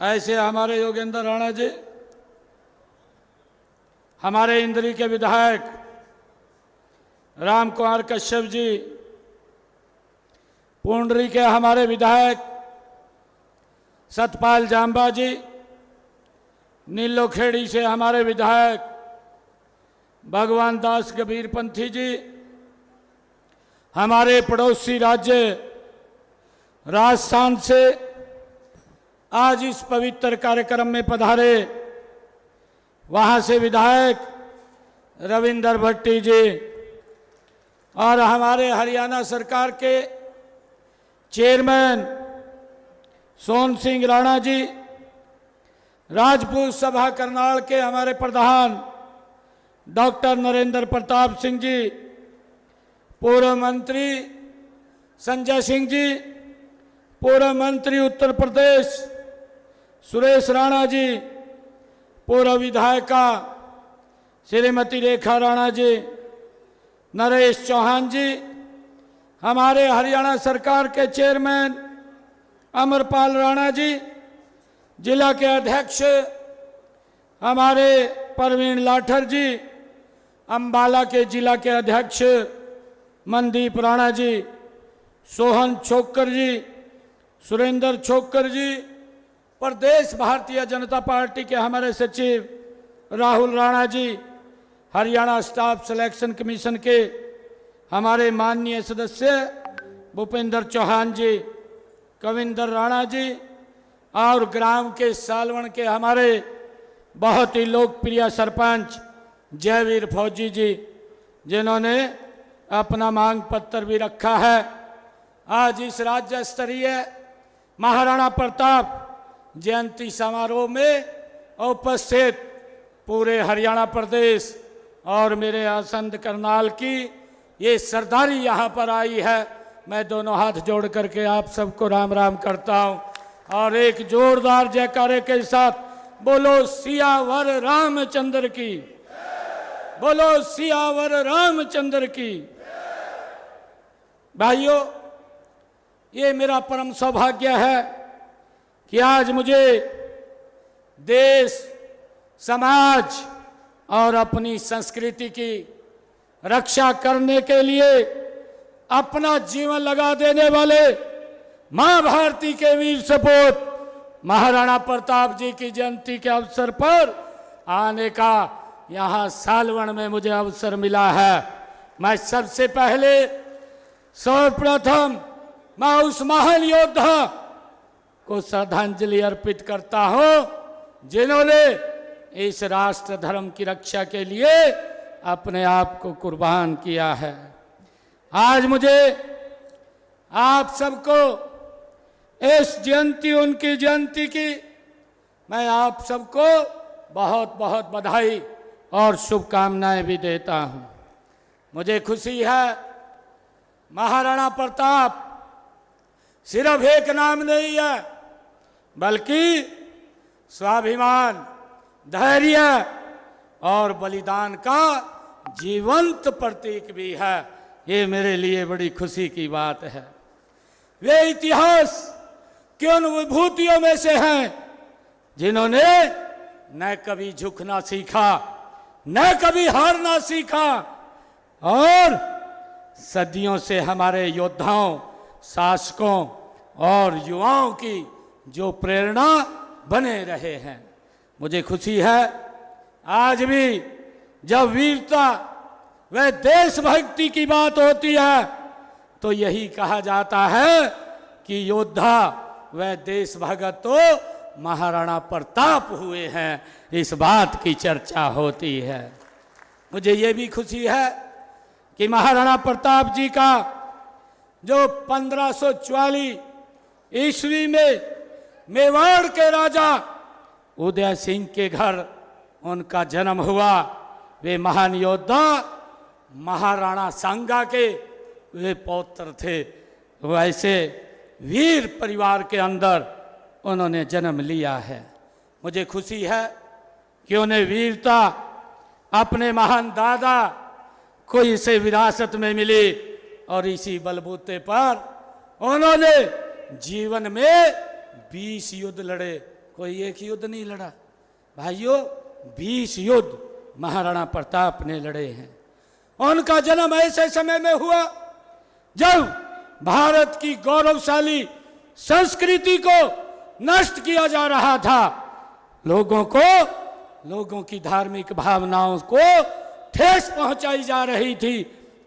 ऐसे हमारे योगेंद्र राणा जी, हमारे इंद्री के विधायक राम कुमार कश्यप जी, पुंडरी के हमारे विधायक सतपाल जांबा जी, नीलोखेड़ी से हमारे विधायक भगवान दास कबीरपंथी जी, हमारे पड़ोसी राज्य राजस्थान से आज इस पवित्र कार्यक्रम में पधारे वहाँ से विधायक रविंदर भट्टी जी, और हमारे हरियाणा सरकार के चेयरमैन सोन सिंह राणा जी, राजपूत सभा करनाल के हमारे प्रधान डॉक्टर नरेंद्र प्रताप सिंह जी, पूर्व मंत्री संजय सिंह जी, पूर्व मंत्री उत्तर प्रदेश सुरेश राणा जी, पूर्व विधायिका श्रीमती रेखा राणा जी, नरेश चौहान जी, हमारे हरियाणा सरकार के चेयरमैन अमरपाल राणा जी, जिला के अध्यक्ष हमारे परवीन लाठर जी, अंबाला के जिला के अध्यक्ष मनदीप राणा जी, सोहन छोक्कर जी, सुरेंद्र छोक्कर जी, प्रदेश भारतीय जनता पार्टी के हमारे सचिव Rahul Rana ji, Haryana staff selection commission के हमारे माननीय सदस्य भूपेंद्र चौहान जी, कविंदर राणा जी, और ग्राम के सालवन के हमारे बहुत ही लोकप्रिय सरपंच जयवीर फौजी जी, जिन्होंने अपना मांग पत्र भी रखा है। आज इस राज्य स्तरीय महाराणा प्रताप जयंती समारोह में उपस्थित पूरे हरियाणा प्रदेश और मेरे आसंद करनाल की ये सरदारी यहाँ पर आई है। मैं दोनों हाथ जोड़ करके आप सबको राम राम करता हूँ और एक जोरदार जयकारे के साथ बोलो सियावर रामचंद्र की, बोलो सियावर रामचंद्र की। भाइयों, ये मेरा परम सौभाग्य है कि आज मुझे देश, समाज और अपनी संस्कृति की रक्षा करने के लिए अपना जीवन लगा देने वाले मां भारती के वीर सपूत महाराणा प्रताप जी की जयंती के अवसर पर आने का यहाँ सालवन में मुझे अवसर मिला है। मैं सबसे पहले सर्वप्रथम मैं उस महान योद्धा को श्रद्धांजलि अर्पित करता हूं जिन्होंने इस राष्ट्र धर्म की रक्षा के लिए अपने आप को कुर्बान किया है। आज मुझे आप सबको इस जयंती, उनकी जयंती की मैं आप सबको बहुत बहुत बधाई और शुभकामनाएं भी देता हूं। मुझे खुशी है महाराणा प्रताप सिर्फ एक नाम नहीं है, बल्कि स्वाभिमान, धैर्य और बलिदान का जीवंत प्रतीक भी है। ये मेरे लिए बड़ी खुशी की बात है। वे इतिहास की उन विभूतियों में से हैं जिन्होंने न कभी झुकना सीखा, न कभी हारना सीखा और सदियों से हमारे योद्धाओं, शासकों और युवाओं की जो प्रेरणा बने रहे हैं। मुझे खुशी है आज भी जब वीरता व देशभक्ति की बात होती है तो यही कहा जाता है कि योद्धा व देशभक्त तो महाराणा प्रताप हुए हैं। इस बात की चर्चा होती है। मुझे ये भी खुशी है कि महाराणा प्रताप जी का जो 1544 ईस्वी में मेवाड़ के राजा उदय सिंह के घर उनका जन्म हुआ। वे महान योद्धा महाराणा सांगा के वे पौत्र थे। वैसे वीर परिवार के अंदर उन्होंने जन्म लिया है। मुझे खुशी है कि उन्हें वीरता अपने महान दादा को इसे विरासत में मिली और इसी बलबूते पर उन्होंने जीवन में 20 युद्ध लड़े। कोई एक युद्ध नहीं लड़ा भाइयों, 20 युद्ध महाराणा प्रताप ने लड़े हैं। उनका जन्म ऐसे समय में हुआ जब भारत की गौरवशाली संस्कृति को नष्ट किया जा रहा था। लोगों की धार्मिक भावनाओं को ठेस पहुंचाई जा रही थी।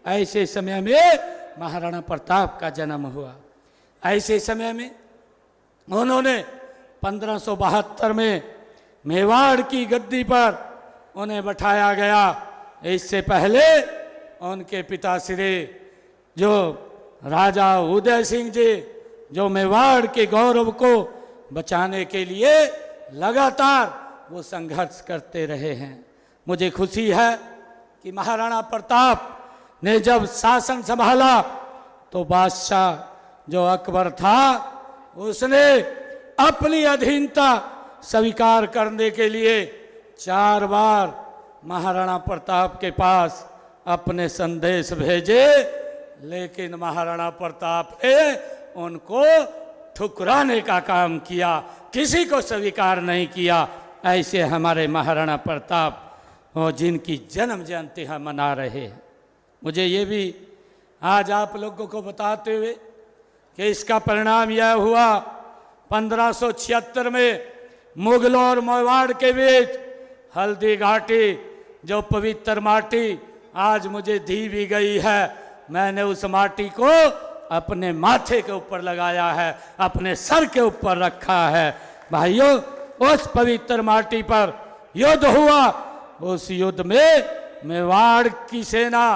ऐसे समय में महाराणा प्रताप का जन्म हुआ। ऐसे समय में उन्होंने 1572 में मेवाड़ की गद्दी पर उन्हें बैठाया गया। इससे पहले उनके पिताश्री जो राजा उदय सिंह जी जो मेवाड़ के गौरव को बचाने के लिए लगातार वो संघर्ष करते रहे हैं। मुझे खुशी है कि महाराणा प्रताप ने जब शासन संभाला तो बादशाह जो अकबर था उसने अपनी अधीनता स्वीकार करने के लिए 4 बार महाराणा प्रताप के पास अपने संदेश भेजे, लेकिन महाराणा प्रताप ने उनको ठुकराने का काम किया, किसी को स्वीकार नहीं किया। ऐसे हमारे महाराणा प्रताप जिनकी जन्म जयंती हम मना रहे हैं। मुझे ये भी आज आप लोगों को बताते हुए कि इसका परिणाम यह हुआ 1576 में मुगलों और मेवाड़ के बीच हल्दी घाटी जो पवित्र माटी आज मुझे दी भी गई है, मैंने उस माटी को अपने माथे के ऊपर लगाया है, अपने सर के ऊपर रखा है। भाइयों, उस पवित्र माटी पर युद्ध हुआ, उस युद्ध में मेवाड़ की सेना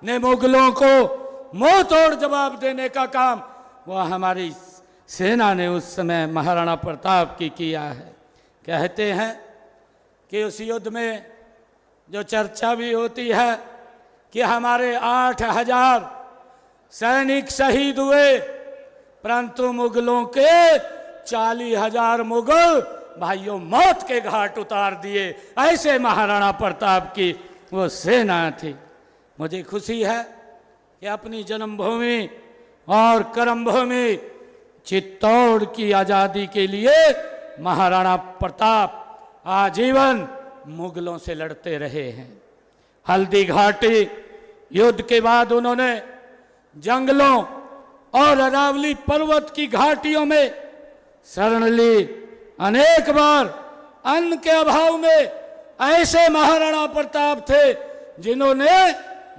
ने मुगलों को मुंह तोड़ जवाब देने का काम वह हमारी सेना ने उस समय महाराणा प्रताप की किया है। कहते हैं कि उस युद्ध में जो चर्चा भी होती है कि हमारे 8,000 सैनिक शहीद हुए, परंतु मुगलों के 40,000 मुगल भाइयों मौत के घाट उतार दिए। ऐसे महाराणा प्रताप की वो सेना थी। मुझे खुशी है कि अपनी जन्मभूमि और कर्मभूमि चित्तौड़ की आज़ादी के लिए महाराणा प्रताप आजीवन मुगलों से लड़ते रहे हैं। हल्दी घाटी युद्ध के बाद उन्होंने जंगलों और अरावली पर्वत की घाटियों में शरण ली। अनेक बार अन्न के अभाव में ऐसे महाराणा प्रताप थे जिन्होंने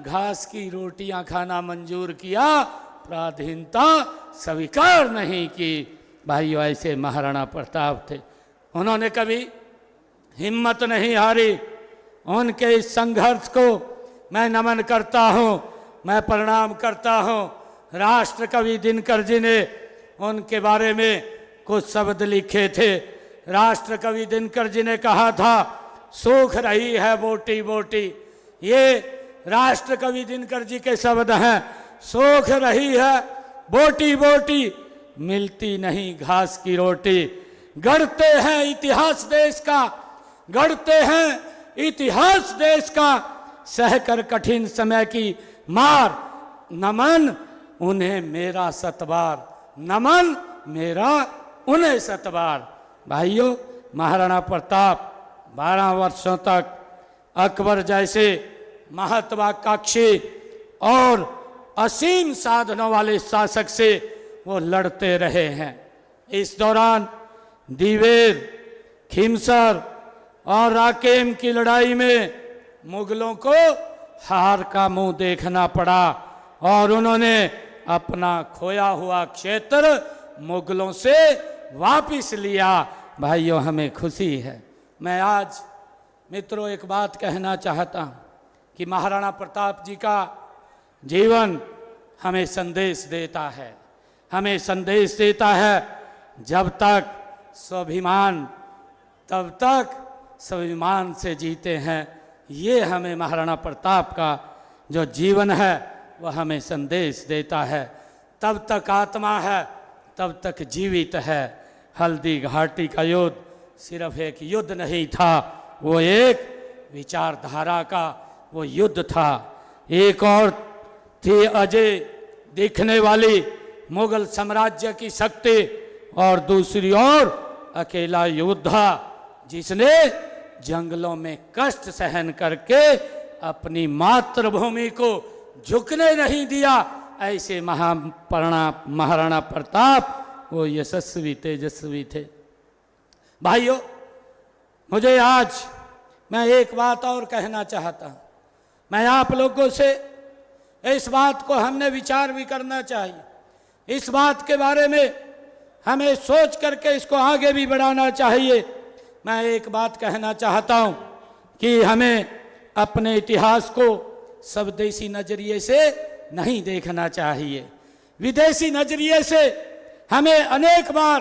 घास की रोटियां खाना मंजूर किया, पराधीनता स्वीकार नहीं की। भाइयों, ऐसे महाराणा प्रताप थे। उन्होंने कभी हिम्मत नहीं हारी। उनके इस संघर्ष को मैं नमन करता हूं, मैं प्रणाम करता हूं। राष्ट्र कवि दिनकर जी ने उनके बारे में कुछ शब्द लिखे थे। राष्ट्र कवि दिनकर जी ने कहा था, सूख रही है बोटी बोटी। ये राष्ट्र कवि दिनकर जी के शब्द हैं। सूख रही है बोटी बोटी, मिलती नहीं घास की रोटी। गढ़ते हैं इतिहास देश का, गढ़ते हैं इतिहास देश का, सहकर कठिन समय की मार। नमन उन्हें मेरा सतबार, नमन मेरा उन्हें सतबार। भाइयों, महाराणा प्रताप 12 वर्षों तक अकबर जैसे महत्वाकांक्षी और असीम साधनों वाले शासक से वो लड़ते रहे हैं। इस दौरान दीवेर, खिमसर और राकेम की लड़ाई में मुगलों को हार का मुंह देखना पड़ा और उन्होंने अपना खोया हुआ क्षेत्र मुगलों से वापस लिया। भाइयों, हमें खुशी है। मैं आज मित्रों एक बात कहना चाहता हूँ कि महाराणा प्रताप जी का जीवन हमें संदेश देता है, हमें संदेश देता है जब तक स्वाभिमान तब तक स्वाभिमान से जीते हैं। ये हमें महाराणा प्रताप का जो जीवन है वह हमें संदेश देता है। तब तक आत्मा है, तब तक जीवित है। हल्दी घाटी का युद्ध सिर्फ एक युद्ध नहीं था, वो एक विचारधारा का वो युद्ध था। एक और थी अजय दिखने वाली मुगल साम्राज्य की शक्ति और दूसरी ओर अकेला योद्धा जिसने जंगलों में कष्ट सहन करके अपनी मातृभूमि को झुकने नहीं दिया। ऐसे महाराणा प्रताप वो यशस्वी तेजस्वी थे। भाइयों, मुझे आज मैं एक बात और कहना चाहता हूँ। मैं आप लोगों से इस बात को हमने विचार भी करना चाहिए। इस बात के बारे में हमें सोच करके इसको आगे भी बढ़ाना चाहिए। मैं एक बात कहना चाहता हूँ कि हमें अपने इतिहास को स्वदेशी नजरिए से नहीं देखना चाहिए। विदेशी नजरिए से हमें अनेक बार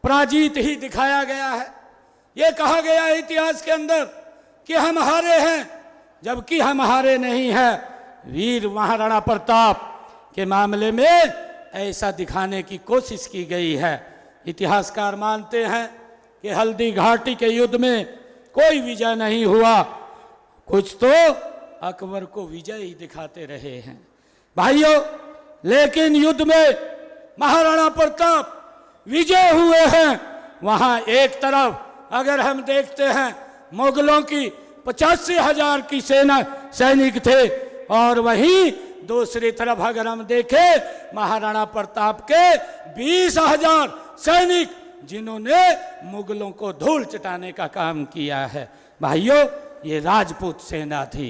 पराजित ही दिखाया गया है। ये कहा गया है इतिहास के अंदर कि हम हारे हैं, जबकि हम हारे नहीं हैं। वीर महाराणा प्रताप के मामले में ऐसा दिखाने की कोशिश की गई है। इतिहासकार मानते हैं कि हल्दी घाटी के युद्ध में कोई विजय नहीं हुआ, कुछ तो अकबर को विजय ही दिखाते रहे हैं। भाइयों, लेकिन युद्ध में महाराणा प्रताप विजय हुए हैं। वहां एक तरफ अगर हम देखते हैं मुगलों की 85,000 की सेना सैनिक थे और वहीं दूसरी तरफ अगर हम देखें महाराणा प्रताप के 20,000 सैनिक जिन्होंने मुगलों को धूल चटाने का काम किया है। भाइयों, ये राजपूत सेना थी।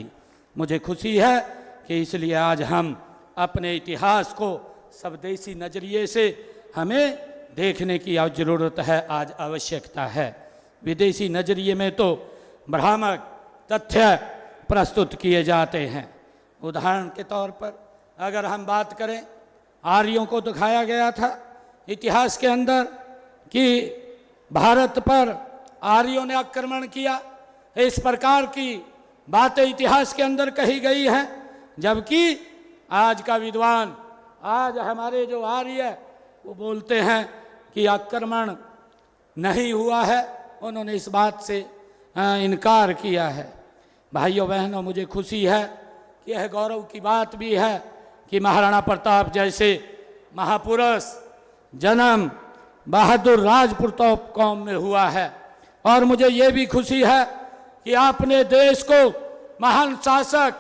मुझे खुशी है कि इसलिए आज हम अपने इतिहास को स्वदेशी नजरिए से हमें देखने की जरूरत है, आज आवश्यकता है। विदेशी नजरिए में तो भ्रामक तथ्य प्रस्तुत किए जाते हैं। उदाहरण के तौर पर अगर हम बात करें, आर्यों को दिखाया गया था इतिहास के अंदर कि भारत पर आर्यों ने आक्रमण किया, इस प्रकार की बातें इतिहास के अंदर कही गई हैं। जबकि आज का विद्वान, आज हमारे जो आर्य वो बोलते हैं कि आक्रमण नहीं हुआ है, उन्होंने इस बात से इनकार किया है। भाइयों बहनों, मुझे खुशी है कि यह गौरव की बात भी है कि महाराणा प्रताप जैसे महापुरुष जन्म बहादुर राजपूत कौम में हुआ है। और मुझे ये भी खुशी है कि आपने देश को महान शासक,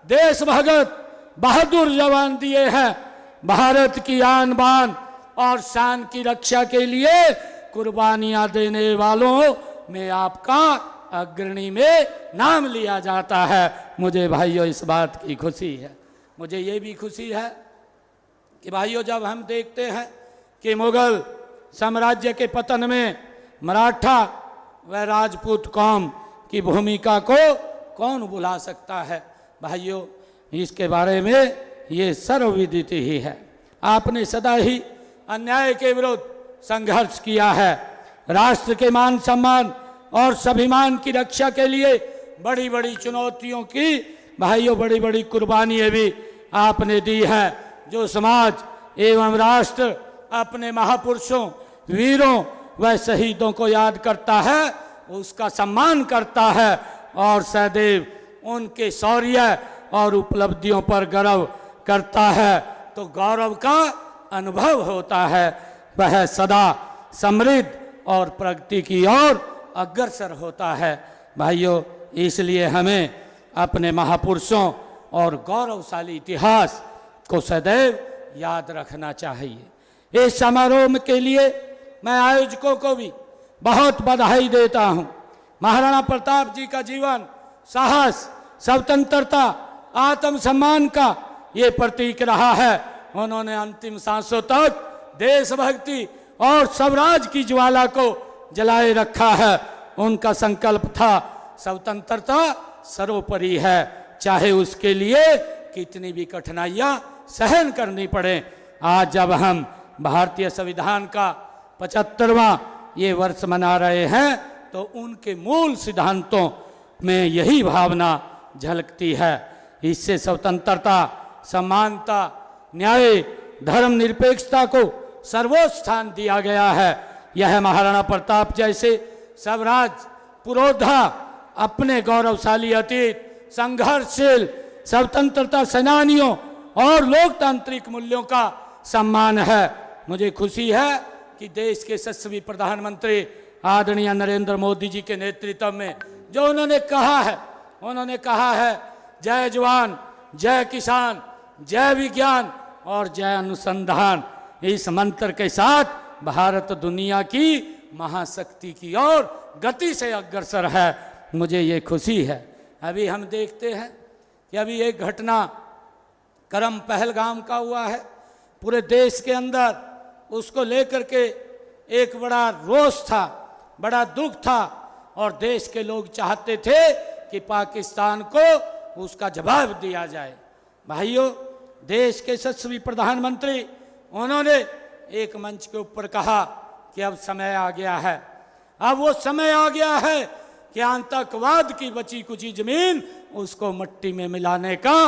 देशभगत, बहादुर जवान दिए हैं। भारत की आन बान और शान की रक्षा के लिए कुर्बानियां देने वालों में आपका अग्रणी में नाम लिया जाता है। मुझे भाइयों इस बात की खुशी है। मुझे ये भी खुशी है कि भाइयों, जब हम देखते हैं कि मुगल साम्राज्य के पतन में मराठा व राजपूत कौम की भूमिका को कौन भुला सकता है। भाइयों, इसके बारे में ये सर्वविदित ही है। आपने सदा ही अन्याय के विरुद्ध संघर्ष किया है। राष्ट्र के मान सम्मान और स्वाभिमान की रक्षा के लिए बड़ी बड़ी चुनौतियों की भाइयों बड़ी बड़ी कुर्बानियां भी आपने दी है। जो समाज एवं राष्ट्र अपने महापुरुषों, वीरों व शहीदों को याद करता है, उसका सम्मान करता है और सदैव उनके शौर्य और उपलब्धियों पर गर्व करता है, तो गौरव का अनुभव होता है। वह सदा समृद्ध और प्रगति की ओर अग्रसर होता है। भाइयों, इसलिए हमें अपने महापुरुषों और गौरवशाली इतिहास को सदैव याद रखना चाहिए। इस समारोह के लिए मैं आयोजकों को भी बहुत बधाई देता हूं। महाराणा प्रताप जी का जीवन साहस, स्वतंत्रता, आत्मसम्मान का ये प्रतीक रहा है। उन्होंने अंतिम सांसों तक देशभक्ति और स्वराज की ज्वाला को जलाए रखा है। उनका संकल्प था स्वतंत्रता सर्वोपरि है, चाहे उसके लिए कितनी भी कठिनाइयां सहन करनी पड़े। आज जब हम भारतीय संविधान का 75वां ये वर्ष मना रहे हैं, तो उनके मूल सिद्धांतों में यही भावना झलकती है। इससे स्वतंत्रता, समानता, न्याय, धर्मनिरपेक्षता को सर्वोच्च स्थान दिया गया है। यह महाराणा प्रताप जैसे स्वराज पुरोधा अपने गौरवशाली अतीत, संघर्षशील स्वतंत्रता सेनानियों और लोकतांत्रिक मूल्यों का सम्मान है। मुझे खुशी है कि देश के यशस्वी प्रधानमंत्री आदरणीय नरेंद्र मोदी जी के नेतृत्व में जो उन्होंने कहा है जय जवान, जय किसान, जय विज्ञान और जय अनुसंधान, इस मंत्र के साथ भारत दुनिया की महाशक्ति की ओर गति से अग्रसर है। मुझे ये खुशी है। अभी हम देखते हैं कि अभी एक घटना क्रम पहलगाम का हुआ है। पूरे देश के अंदर उसको लेकर के एक बड़ा रोष था, बड़ा दुख था और देश के लोग चाहते थे कि पाकिस्तान को उसका जवाब दिया जाए। भाइयों, देश के यशस्वी प्रधानमंत्री उन्होंने एक मंच के ऊपर कहा कि अब समय आ गया है, अब वो समय आ गया है कि आतंकवाद की बची कुची जमीन उसको मिट्टी में मिलाने का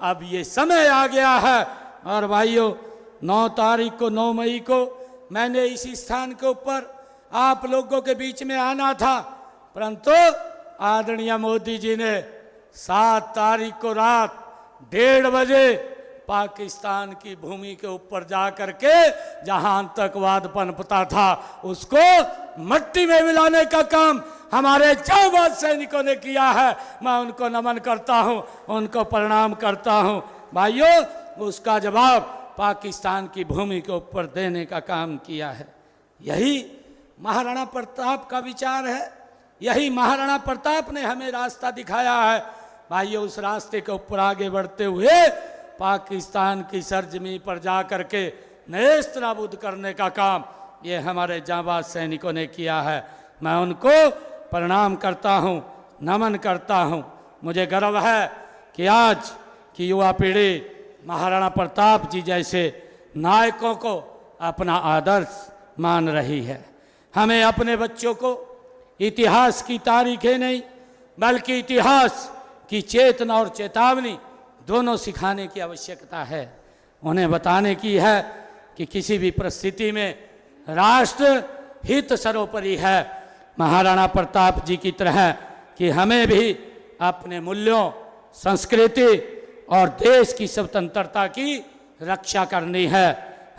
अब ये समय आ गया है। और भाइयों, 9 मई को मैंने इसी स्थान के ऊपर आप लोगों के बीच में आना था, परंतु आदरणीय मोदी जी ने 7 तारीख को रात 1:30 बजे पाकिस्तान की भूमि के ऊपर जा करके जहां आतंकवाद पनपता था उसको मिट्टी में मिलाने का काम हमारे जांबाज सैनिकों ने किया है। मैं उनको नमन करता हूं, उनको प्रणाम करता हूं। भाइयों, उसका जवाब पाकिस्तान की भूमि के ऊपर देने का काम किया है। यही महाराणा प्रताप का विचार है, यही महाराणा प्रताप ने हमें रास्ता दिखाया है। भाइयों, उस रास्ते के ऊपर आगे बढ़ते हुए पाकिस्तान की सरजमी पर जा करके नेस्त नाबूद करने का काम ये हमारे जांबाज सैनिकों ने किया है। मैं उनको प्रणाम करता हूं, नमन करता हूं। मुझे गर्व है कि आज की युवा पीढ़ी महाराणा प्रताप जी जैसे नायकों को अपना आदर्श मान रही है। हमें अपने बच्चों को इतिहास की तारीखें नहीं बल्कि इतिहास की चेतना और चेतावनी दोनों सिखाने की आवश्यकता है। उन्हें बताने की है कि किसी भी परिस्थिति में राष्ट्र हित सर्वोपरि है। महाराणा प्रताप जी की तरह कि हमें भी अपने मूल्यों, संस्कृति और देश की स्वतंत्रता की रक्षा करनी है।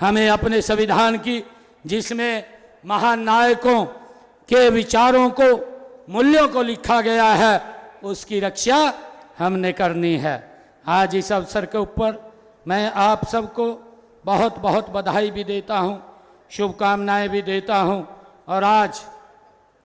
हमें अपने संविधान की, जिसमें महान नायकों के विचारों को, मूल्यों को लिखा गया है, उसकी रक्षा हमने करनी है। आज इस अवसर के ऊपर मैं आप सबको बहुत बहुत बधाई भी देता हूँ, शुभकामनाएं भी देता हूँ। और आज